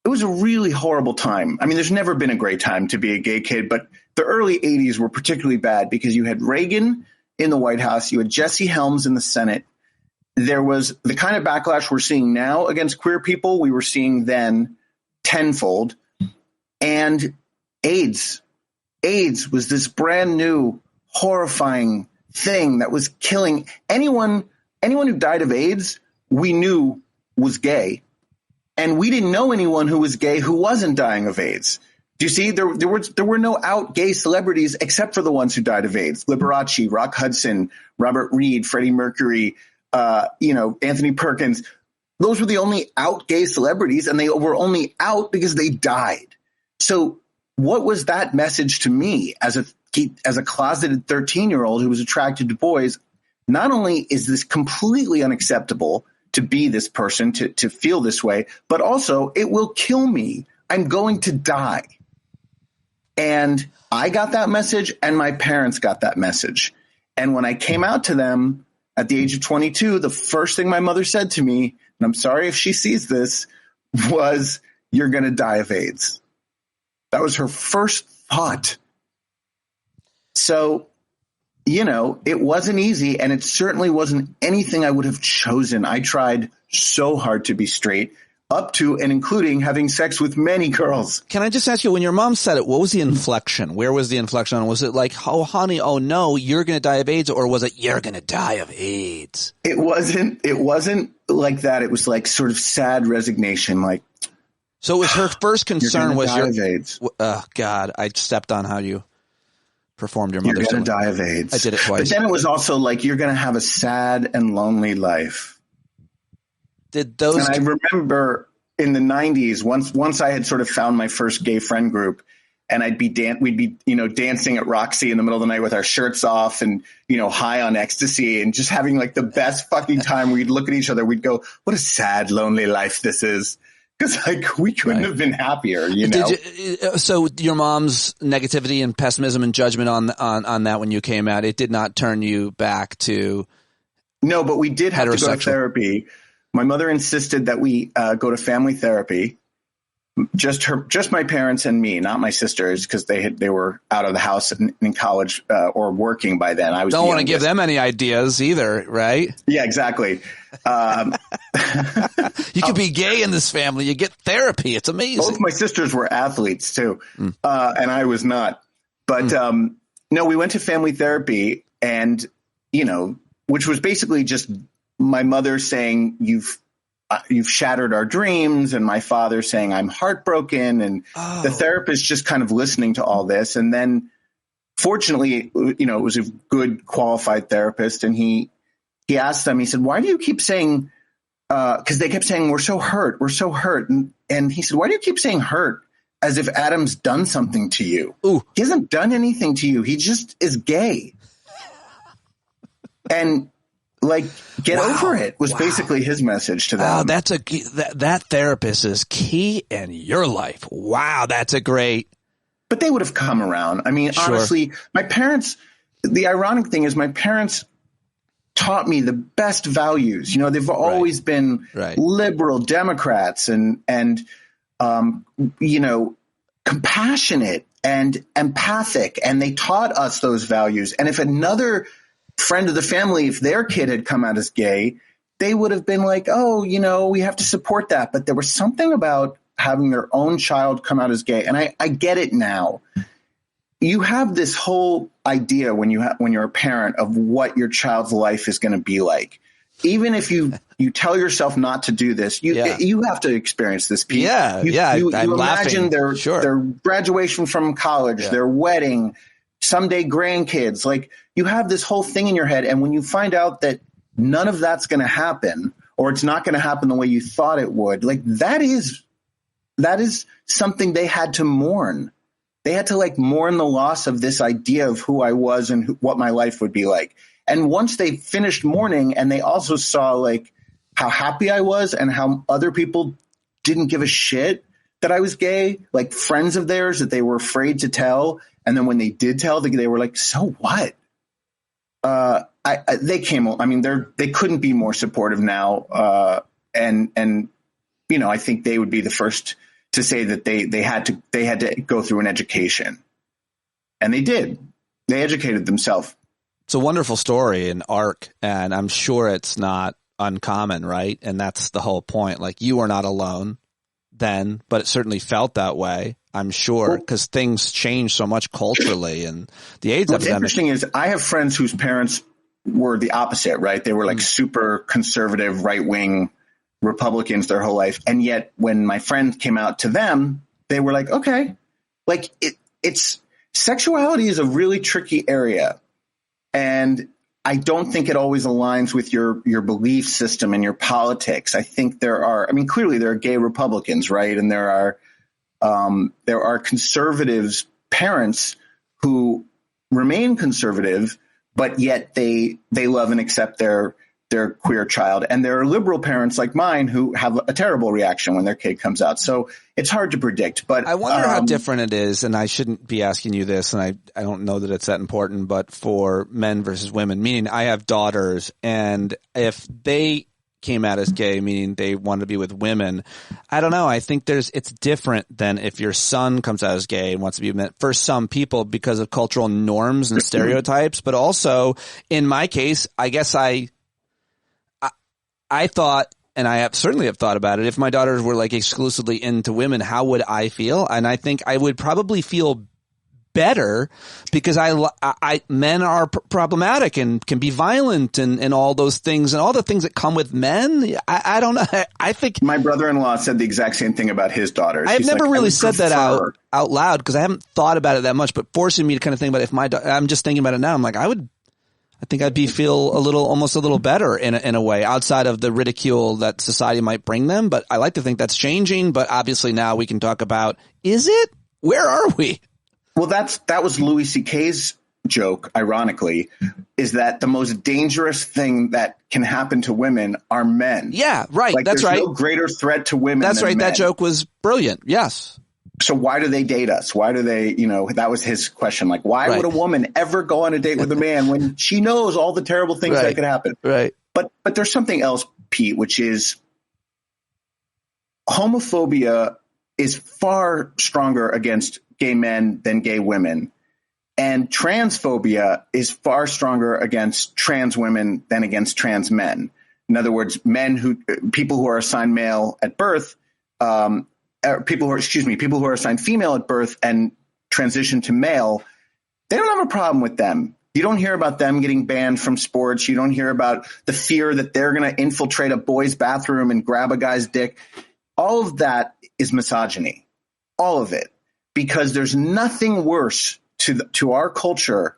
It was a really horrible time. I mean, there's never been a great time to be a gay kid, but the early 80s were particularly bad because you had Reagan in the White House, you had Jesse Helms in the Senate. There was the kind of backlash we're seeing now against queer people, we were seeing then tenfold. And AIDS was this brand new, horrifying thing that was killing anyone who died of AIDS, we knew was gay. And we didn't know anyone who was gay who wasn't dying of AIDS. Do you see? There were no out gay celebrities except for the ones who died of AIDS. Liberace, Rock Hudson, Robert Reed, Freddie Mercury, Anthony Perkins. Those were the only out gay celebrities, and they were only out because they died. So what was that message to me as a closeted 13-year-old who was attracted to boys? Not only is this completely unacceptable to be this person, to feel this way, but also it will kill me. I'm going to die. And I got that message and my parents got that message. And when I came out to them at the age of 22, the first thing my mother said to me, and I'm sorry if she sees this, was, "You're going to die of AIDS." That was her first thought. So, it wasn't easy, and it certainly wasn't anything I would have chosen. I tried so hard to be straight, up to and including having sex with many girls. Can I just ask you, when your mom said it, what was the inflection? Where was the inflection? Was it like, "Oh, honey, oh no, you're going to die of AIDS," or was it, "You're going to die of AIDS"? It wasn't like that. It was like sort of sad resignation, like, so it was her first concern was your AIDS. Oh God, I stepped on how you performed your mother's. You're going to die of AIDS. I did it twice. But then it was also like, you're going to have a sad and lonely life. And I remember in the 90s, once I had sort of found my first gay friend group, and we'd be, dancing at Roxy in the middle of the night with our shirts off and, high on ecstasy and just having like the best fucking time. We'd look at each other. We'd go, what a sad, lonely life this is. Because like we couldn't have been happier, So your mom's negativity and pessimism and judgment on that when you came out, it did not turn you back to No, but we did have to go to therapy. My mother insisted that we go to family therapy. Just my parents and me, not my sisters, because they were out of the house in college or working by then. I was don't want to give them any ideas either, right? Yeah, exactly. You could be gay in this family. You get therapy. It's amazing. Both my sisters were athletes too, and I was not. But no, we went to family therapy, and which was basically just my mother saying you've shattered our dreams, and my father saying I'm heartbroken, and the therapist just kind of listening to all this. And then fortunately, it was a good qualified therapist, and he asked them, he said, why do you keep saying, because they kept saying, we're so hurt. And he said, why do you keep saying hurt as if Adam's done something to you? Ooh. He hasn't done anything to you. He just is gay. And like, get over it was basically his message to them. That therapist is key in your life. Wow. That's a great. But they would have come around. I mean, honestly, my parents, the ironic thing is my parents taught me the best values. They've always been liberal Democrats and compassionate and empathic. And they taught us those values. And if another friend of the family, if their kid had come out as gay, they would have been like, oh, we have to support that. But there was something about having their own child come out as gay. And I get it now. You have this whole idea when you're a parent of what your child's life is going to be like. Even if you tell yourself not to do this, you have to experience this. You imagine their graduation from college, their wedding, someday grandkids. Like, you have this whole thing in your head. And when you find out that none of that's going to happen, or it's not going to happen the way you thought it would, like that is something they had to mourn. They had to mourn the loss of this idea of who I was and what my life would be like. And once they finished mourning, and they also saw how happy I was and how other people didn't give a shit that I was gay, like friends of theirs that they were afraid to tell. And then when they did tell, they were like, so what? They came, they couldn't be more supportive now. And I think they would be the first to say that they had to go through an education, and they did. They educated themselves. It's a wonderful story and arc, and I'm sure it's not uncommon, right? And that's the whole point. Like, you were not alone then, but it certainly felt that way, I'm sure, because things change so much culturally, and the AIDS epidemic. What's interesting is I have friends whose parents were the opposite, right? They were super conservative, right-wing Republicans their whole life. And yet when my friend came out to them, they were like, okay, it's sexuality is a really tricky area. And I don't think it always aligns with your belief system and your politics. I think clearly there are gay Republicans, right? And there are conservatives, parents who remain conservative, but yet they love and accept their queer child. And there are liberal parents like mine who have a terrible reaction when their kid comes out. So it's hard to predict. But I wonder how different it is, and I shouldn't be asking you this, and I don't know that it's that important, but for men versus women, meaning I have daughters, and if they came out as gay, meaning they wanted to be with women, I don't know. I think it's different than if your son comes out as gay and wants to be with, for some people, because of cultural norms and stereotypes. But also, in my case, I guess I thought, and I certainly have thought about it, if my daughters were exclusively into women, how would I feel? And I think I would probably feel better, because men are problematic and can be violent and all those things and all the things that come with men. I don't know. I think my brother-in-law said the exact same thing about his daughters. I've never really said that out loud, because I haven't thought about it that much, but forcing me to kind of think about if I'm just thinking about it now. I'm like, I think I'd feel almost a little better in a way, outside of the ridicule that society might bring them. But I like to think that's changing. But obviously now we can talk about, is it? Where are we? Well, that was Louis C.K.'s joke, ironically, is that the most dangerous thing that can happen to women are men. Yeah, right. Like, That's there's right. no greater threat to women That's than right. men. That joke was brilliant. Yes. So why do they date us? Why do they, that was his question. Like, why would a woman ever go on a date with a man when she knows all the terrible things that could happen? Right. But there's something else, Pete, which is homophobia is far stronger against gay men than gay women. And transphobia is far stronger against trans women than against trans men. In other words, people who are assigned male at birth, people who are assigned female at birth and transition to male, they don't have a problem with them. You don't hear about them getting banned from sports. You don't hear about the fear that they're going to infiltrate a boy's bathroom and grab a guy's dick. All of that is misogyny, all of it, because there's nothing worse to our culture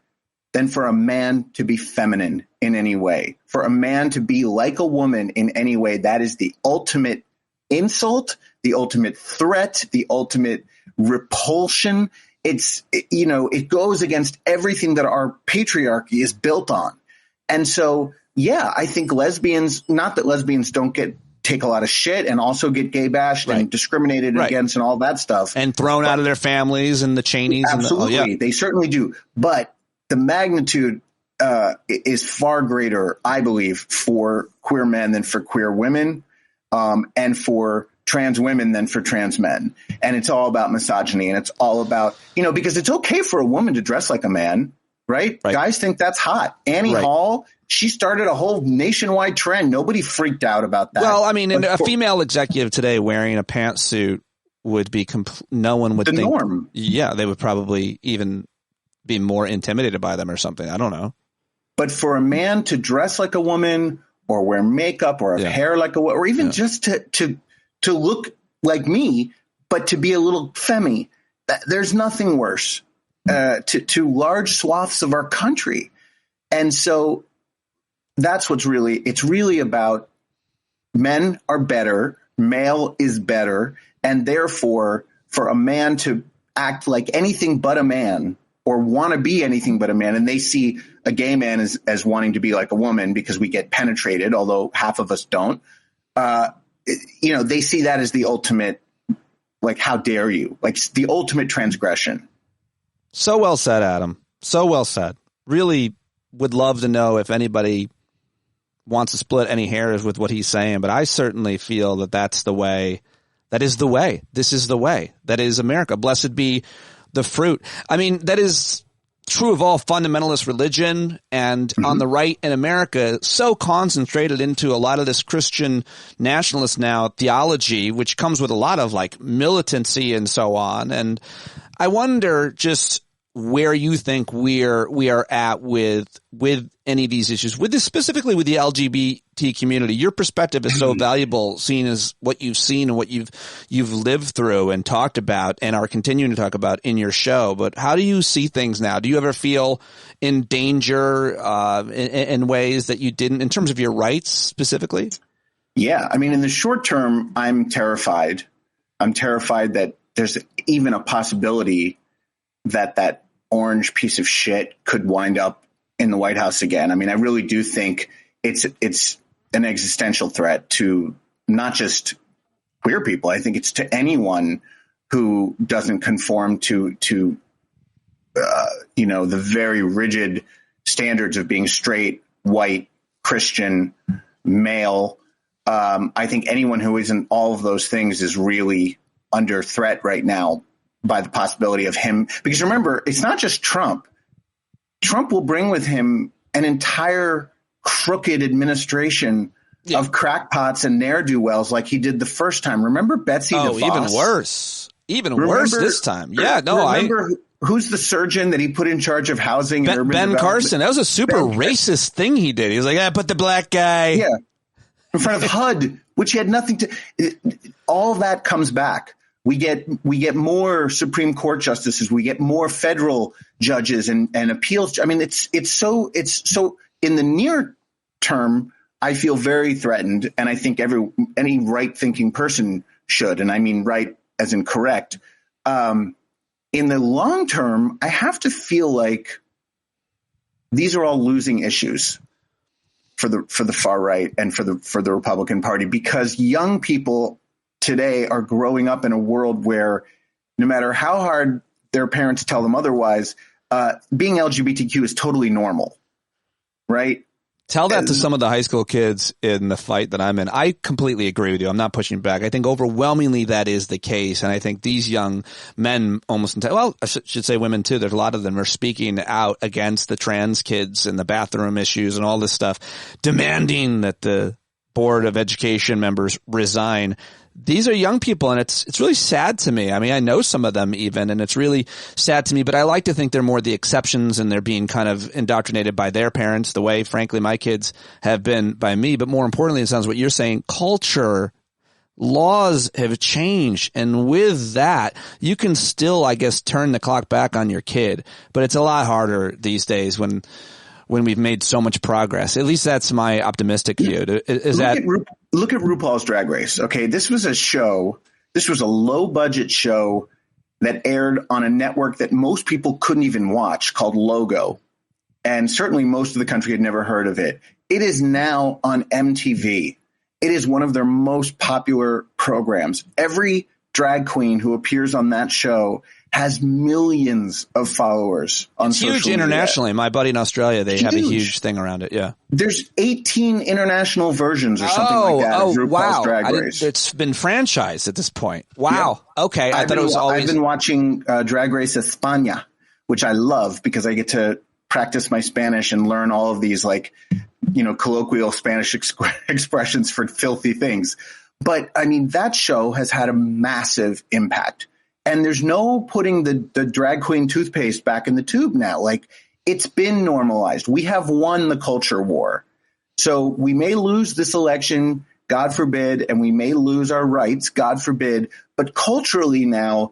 than for a man to be feminine in any way, for a man to be like a woman in any way. That is the ultimate insult, the ultimate threat, the ultimate repulsion. It goes against everything that our patriarchy is built on. And so, yeah, I think lesbians, not that lesbians don't take a lot of shit and also get gay bashed and discriminated against and all that stuff. And thrown out of their families and the Cheneys. Absolutely. They certainly do. But the magnitude is far greater, I believe, for queer men than for queer women, and for trans women than for trans men. And it's all about misogyny. And it's all about, because it's okay for a woman to dress like a man, right? Guys think that's hot. Annie Hall, she started a whole nationwide trend. Nobody freaked out about that. Well, I mean, a female executive today wearing a pantsuit would be no one would think. The norm. Yeah, they would probably even be more intimidated by them or something. I don't know. But for a man to dress like a woman or wear makeup or have hair like a woman, or even just to look like me, but to be a little femmy, there's nothing worse to large swaths of our country. And so that's it's really about men are better, male is better, and therefore for a man to act like anything but a man or want to be anything but a man, and they see a gay man as wanting to be like a woman because we get penetrated, although half of us don't, they see that as the ultimate, like, how dare you? Like, the ultimate transgression. So well said, Adam. So well said. Really would love to know if anybody wants to split any hairs with what he's saying, but I certainly feel that that's the way. That is the way. This is the way. That is America. Blessed be the fruit. I mean, that is true of all fundamentalist religion, and on the right in America, so concentrated into a lot of this Christian nationalist now theology, which comes with a lot of like militancy and so on. And I wonder just where you think we are at with any of these issues, with this, specifically with the LGBT community. Your perspective is so valuable, seeing as what you've seen and what you've lived through and talked about and are continuing to talk about in your show. But how do you see things now? Do you ever feel in danger in ways that you didn't, in terms of your rights specifically? Yeah, I mean, in the short term, I'm terrified. I'm terrified that there's even a possibility that orange piece of shit could wind up in the White House again. I mean, I really do think it's an existential threat to not just queer people. I think it's to anyone who doesn't conform to the very rigid standards of being straight, white, Christian, male. I think anyone who isn't all of those things is really under threat right now by the possibility of him. Because remember, it's not just Trump. Trump will bring with him an entire crooked administration of crackpots and ne'er-do-wells like he did the first time. Remember Betsy DeVos? Even worse. Worse this time. Yeah, no, remember who's the surgeon that he put in charge of housing and urban Ben Carson. That was a super racist thing he did. He was like, put the black guy. Yeah, in front of HUD, which he had nothing to. All that comes back. We get more Supreme Court justices. We get more federal judges and appeals. I mean, it's so in the near term, I feel very threatened, and I think any right thinking person should, and I mean right as in correct. in the long term, I have to feel like these are all losing issues for the far right and for the Republican Party, because young people today are growing up in a world where no matter how hard their parents tell them otherwise, being LGBTQ is totally normal, right? Tell that to some of the high school kids in the fight that I'm in. I completely agree with you. I'm not pushing back. I think overwhelmingly that is the case. And I think these young men I should say women too. There's a lot of them are speaking out against the trans kids and the bathroom issues and all this stuff, demanding that the Board of Education members resign. These are young people, and it's really sad to me. I mean, I know some of them even, and it's really sad to me, but I like to think they're more the exceptions, and they're being kind of indoctrinated by their parents the way, frankly, my kids have been by me. But more importantly, it sounds what you're saying, culture, laws have changed, and with that, you can still, I guess, turn the clock back on your kid, but it's a lot harder these days when we've made so much progress. At least that's my optimistic view. Look at RuPaul's Drag Race. Okay, this was a low budget show that aired on a network that most people couldn't even watch, called Logo. And certainly most of the country had never heard of it. It is now on MTV. It is one of their most popular programs. Every drag queen who appears on that show has millions of followers on social media. It's huge internationally. My buddy in Australia, they have a huge thing around it. Yeah. There's 18 international versions or something like that of RuPaul's Drag Race. It's been franchised at this point. Wow. Yeah. Okay. I've been watching Drag Race España, which I love because I get to practice my Spanish and learn all of these colloquial Spanish expressions for filthy things. But I mean, that show has had a massive impact. And there's no putting the drag queen toothpaste back in the tube now. Like, it's been normalized. We have won the culture war. So we may lose this election, God forbid, and we may lose our rights, God forbid. But culturally now,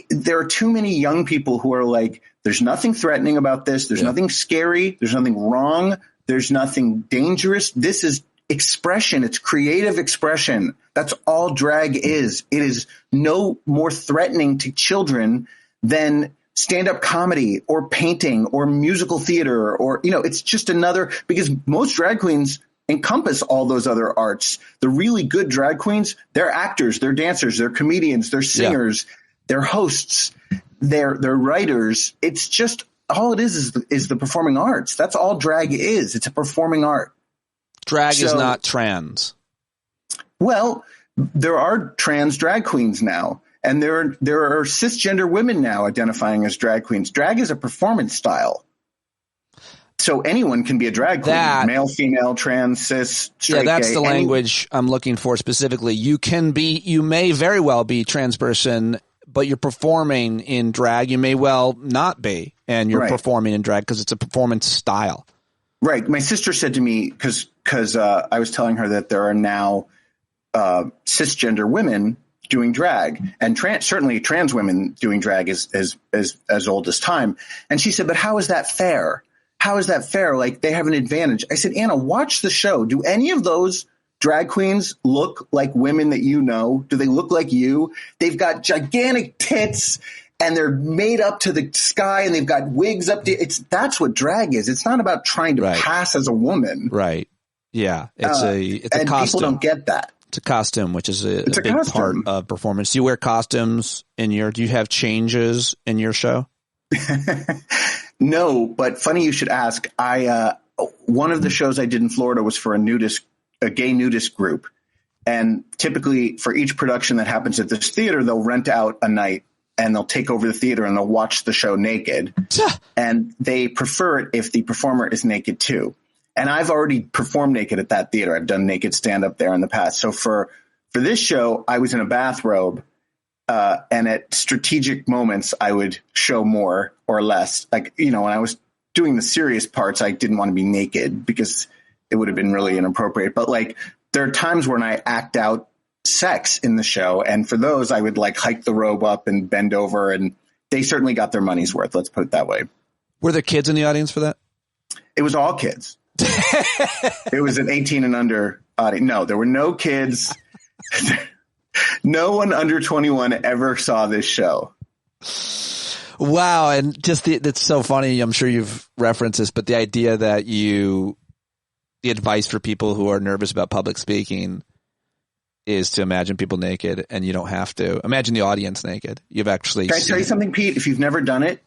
there are too many young people who are like, there's nothing threatening about this. There's nothing scary. There's nothing wrong. There's nothing dangerous. This is expression. It's creative expression. That's all drag is. It is no more threatening to children than stand-up comedy or painting or musical theater or, it's just another, because most drag queens encompass all those other arts. The really good drag queens, they're actors, they're dancers, they're comedians, they're singers, they're hosts, they're writers. It's just all it is the performing arts. That's all drag is. It's a performing art. Drag is not trans. Well, there are trans drag queens now, and there are cisgender women now identifying as drag queens. Drag is a performance style. So anyone can be a drag queen, male, female, trans, cis, straight, that's gay, the language I'm looking for specifically. You may very well be trans person, but you're performing in drag. You may well not be, and you're performing in drag because it's a performance style. Right. My sister said to me, because I was telling her that there are now cisgender women doing drag, and certainly trans women doing drag is as old as time. And she said, but how is that fair? How is that fair? Like, they have an advantage. I said, Anna, watch the show. Do any of those drag queens look like women that you know? Do they look like you? They've got gigantic tits, and they're made up to the sky, and they've got wigs up to that's what drag is. It's not about trying to pass as a woman. Right. Yeah. It's a costume. People don't get that. It's a costume, which is a big part of performance. Do you wear costumes do you have changes in your show? No, but funny you should ask. One of the shows I did in Florida was for a gay nudist group. And typically for each production that happens at this theater, they'll rent out a night and they'll take over the theater and they'll watch the show naked. And they prefer it if the performer is naked too. And I've already performed naked at that theater. I've done naked stand-up there in the past. So for this show, I was in a bathrobe, and at strategic moments, I would show more or less. Like, when I was doing the serious parts, I didn't want to be naked because it would have been really inappropriate. But like, there are times when I act out sex in the show, and for those, I would like hike the robe up and bend over, and they certainly got their money's worth. Let's put it that way. Were there kids in the audience for that? It was all kids. It was an 18 and under audience. No, there were no kids. No one under 21 ever saw this show. Wow. And just it's so funny. I'm sure you've referenced this, but the idea that the advice for people who are nervous about public speaking is to imagine people naked, and you don't have to imagine the audience naked. You've actually Can I tell you something, Pete? If you've never done it,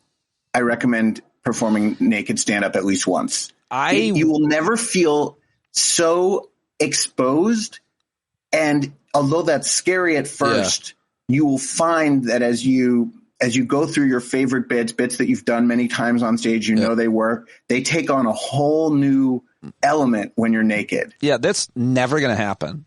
I recommend performing naked stand-up at least once. You will never feel so exposed, and although that's scary at first, you will find that as you go through your favorite bits that you've done many times on stage, know they work, they take on a whole new element when you're naked. Yeah, that's never going to happen.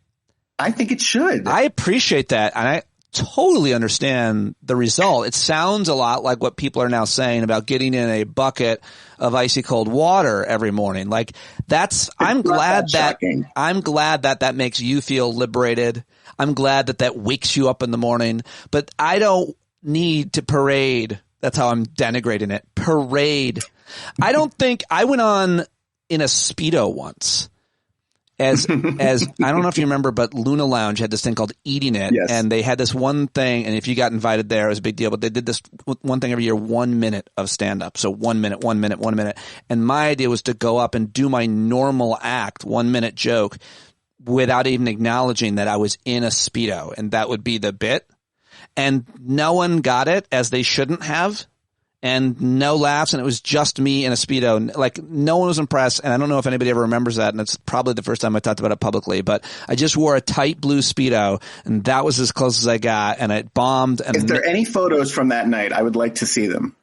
I think it should. I appreciate that, and I totally understand the result. It sounds a lot like what people are now saying about getting in a bucket of icy cold water every morning. Like I'm glad that makes you feel liberated. I'm glad that wakes you up in the morning, but I don't need to parade. That's how I'm denigrating it. Parade. I don't think I went on in a Speedo once. As I don't know if you remember, but Luna Lounge had this thing called Eating It, and they had this one thing, and if you got invited there, it was a big deal, but they did this one thing every year, 1 minute of stand-up. So 1 minute, 1 minute, 1 minute. And my idea was to go up and do my normal act, 1 minute joke, without even acknowledging that I was in a Speedo, and that would be the bit. And no one got it, as they shouldn't have. And no laughs, and it was just me in a Speedo. Like, no one was impressed, and I don't know if anybody ever remembers that, and it's probably the first time I talked about it publicly, but I just wore a tight blue Speedo, and that was as close as I got, and it bombed. And if there are any photos from that night, I would like to see them.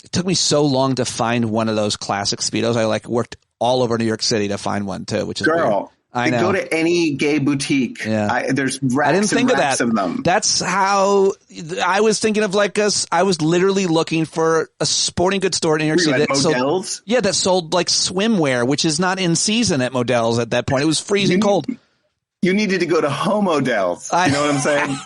It took me so long to find one of those classic Speedos. I worked all over New York City to find one, too, which is weird. I know. Go to any gay boutique. Yeah. There's racks and racks of them. That's how I was thinking of I was literally looking for a sporting goods store in New York City. That sold swimwear, which is not in season at Modell's at that point. It was freezing cold. You needed to go to Homodell's. You know what I'm saying?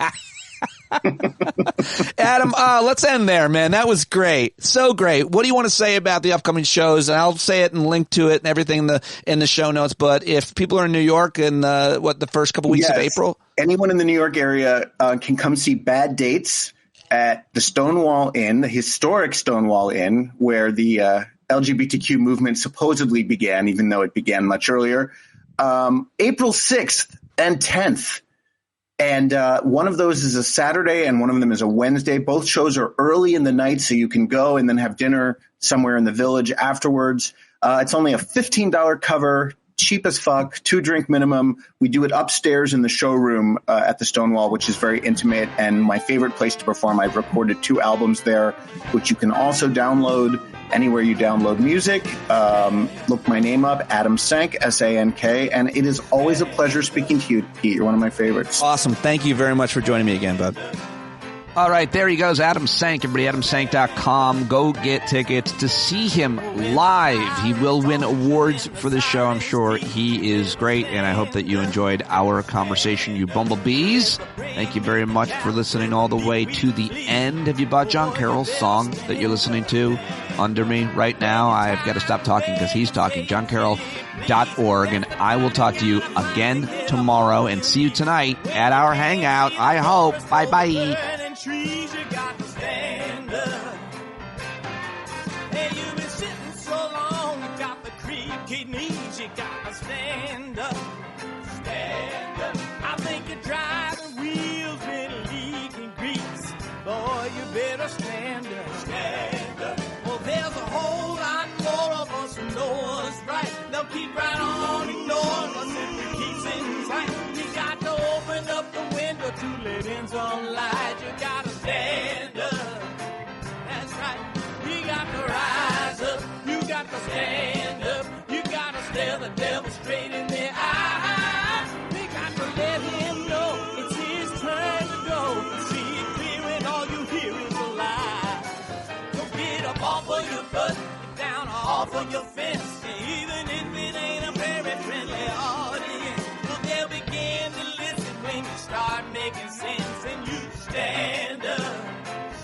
Adam, let's end there, man. That was great. So great. What do you want to say about the upcoming shows? And I'll say it and link to it and everything in the show notes. But if people are in New York in the first couple weeks of April? Anyone in the New York area can come see Bad Dates at the Stonewall Inn, the historic Stonewall Inn, where the LGBTQ movement supposedly began, even though it began much earlier. April 6th and 10th. And one of those is a Saturday and one of them is a Wednesday. Both shows are early in the night, so you can go and then have dinner somewhere in the Village afterwards. It's only a $15 cover, cheap as fuck, 2-drink minimum. We do it upstairs in the showroom at the Stonewall, which is very intimate and my favorite place to perform. I've recorded 2 albums there, which you can also download anywhere you download music. Look my name up, Adam Sank, S-A-N-K, and it is always a pleasure speaking to you, Pete. You're one of my favorites. Awesome. Thank you very much for joining me again, bud. All right, there he goes, Adam Sank. Everybody, AdamSank.com. Go get tickets to see him live. He will win awards for the show, I'm sure. He is great, and I hope that you enjoyed our conversation, you bumblebees. Thank you very much for listening all the way to the end. Have you bought Jon Carroll's song that you're listening to under me right now? I've got to stop talking because he's talking. JonCarroll.org, and I will talk to you again tomorrow, and see you tonight at our Hangout, I hope. Bye-bye. Trees, you got to stand up. Hey, you've been sitting so long, you got the creaky knees, you got to stand up. Stand up. I think you're driving wheels with leaking grease. Boy, you better stand up. Stand up. Well, there's a whole lot more of us who know us right. They'll keep right on ignoring us if we keep sitting tight. You got to open up the window to let in some light. You got to stand up. That's right. You got to rise up. You got to stand up. You got to stare the devil straight in the eye. We got to let him know it's his turn to go. See it clear when all you hear is a lie. So get up off of your butt, get down off of your fence. Even if it ain't a very friendly audience, well, they'll begin to listen when you start making sense. And you stand up,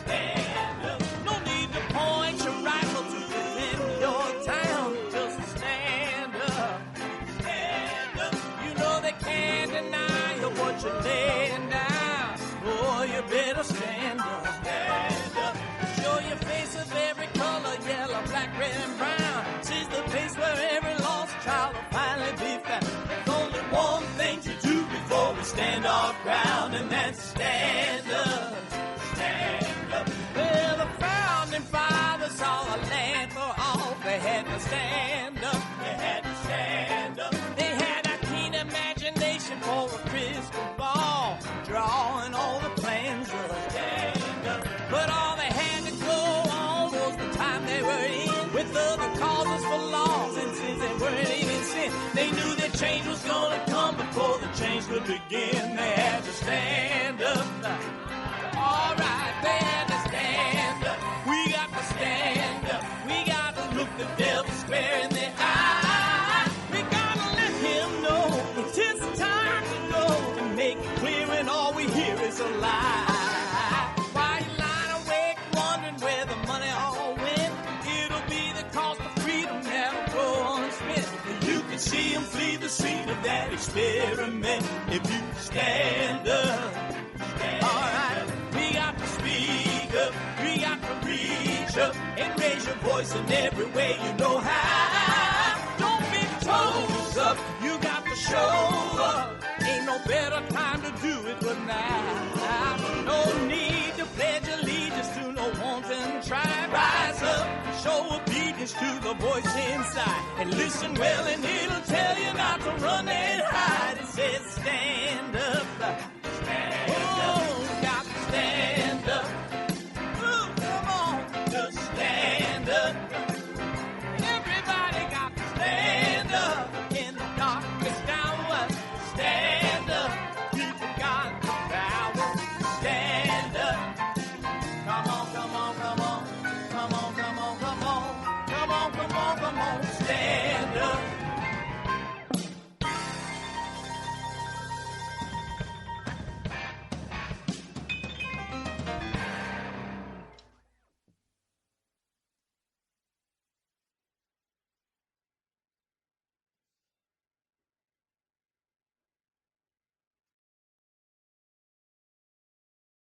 stand up. No need to point your rifle to defend your town. Just stand up, stand up. You know they can't deny you what you're laying down. Boy, you better stand up, stand up. Show your face to stand up, stand up. Well, the founding fathers saw a land for all. They had to stand up, they had to stand up. They had a keen imagination for a crystal ball, drawing all the plans of a stand up. But all they had to go on was the time they were in, with other causes for laws, and since they weren't even sin, they knew that change was gonna come before the change could begin. They had to stand up. All right, they had to stand up. We got to stand up. We got to look the devil square in the eye. We gotta let him know it's his time to go, and make it clear when all we hear is a lie. Why you lying awake wondering where the money all went? It'll be the cost of freedom that'll go unspent. You can see him flee the scene of that experiment if you stand up. All right, we got to speak up. We got to reach up and raise your voice in every way you know how. Don't be toes up. You got to show up. Ain't no better time to do it but now. No need to pledge allegiance to no wanton tribe. Rise up, show obedience to the voice inside, and listen well and hear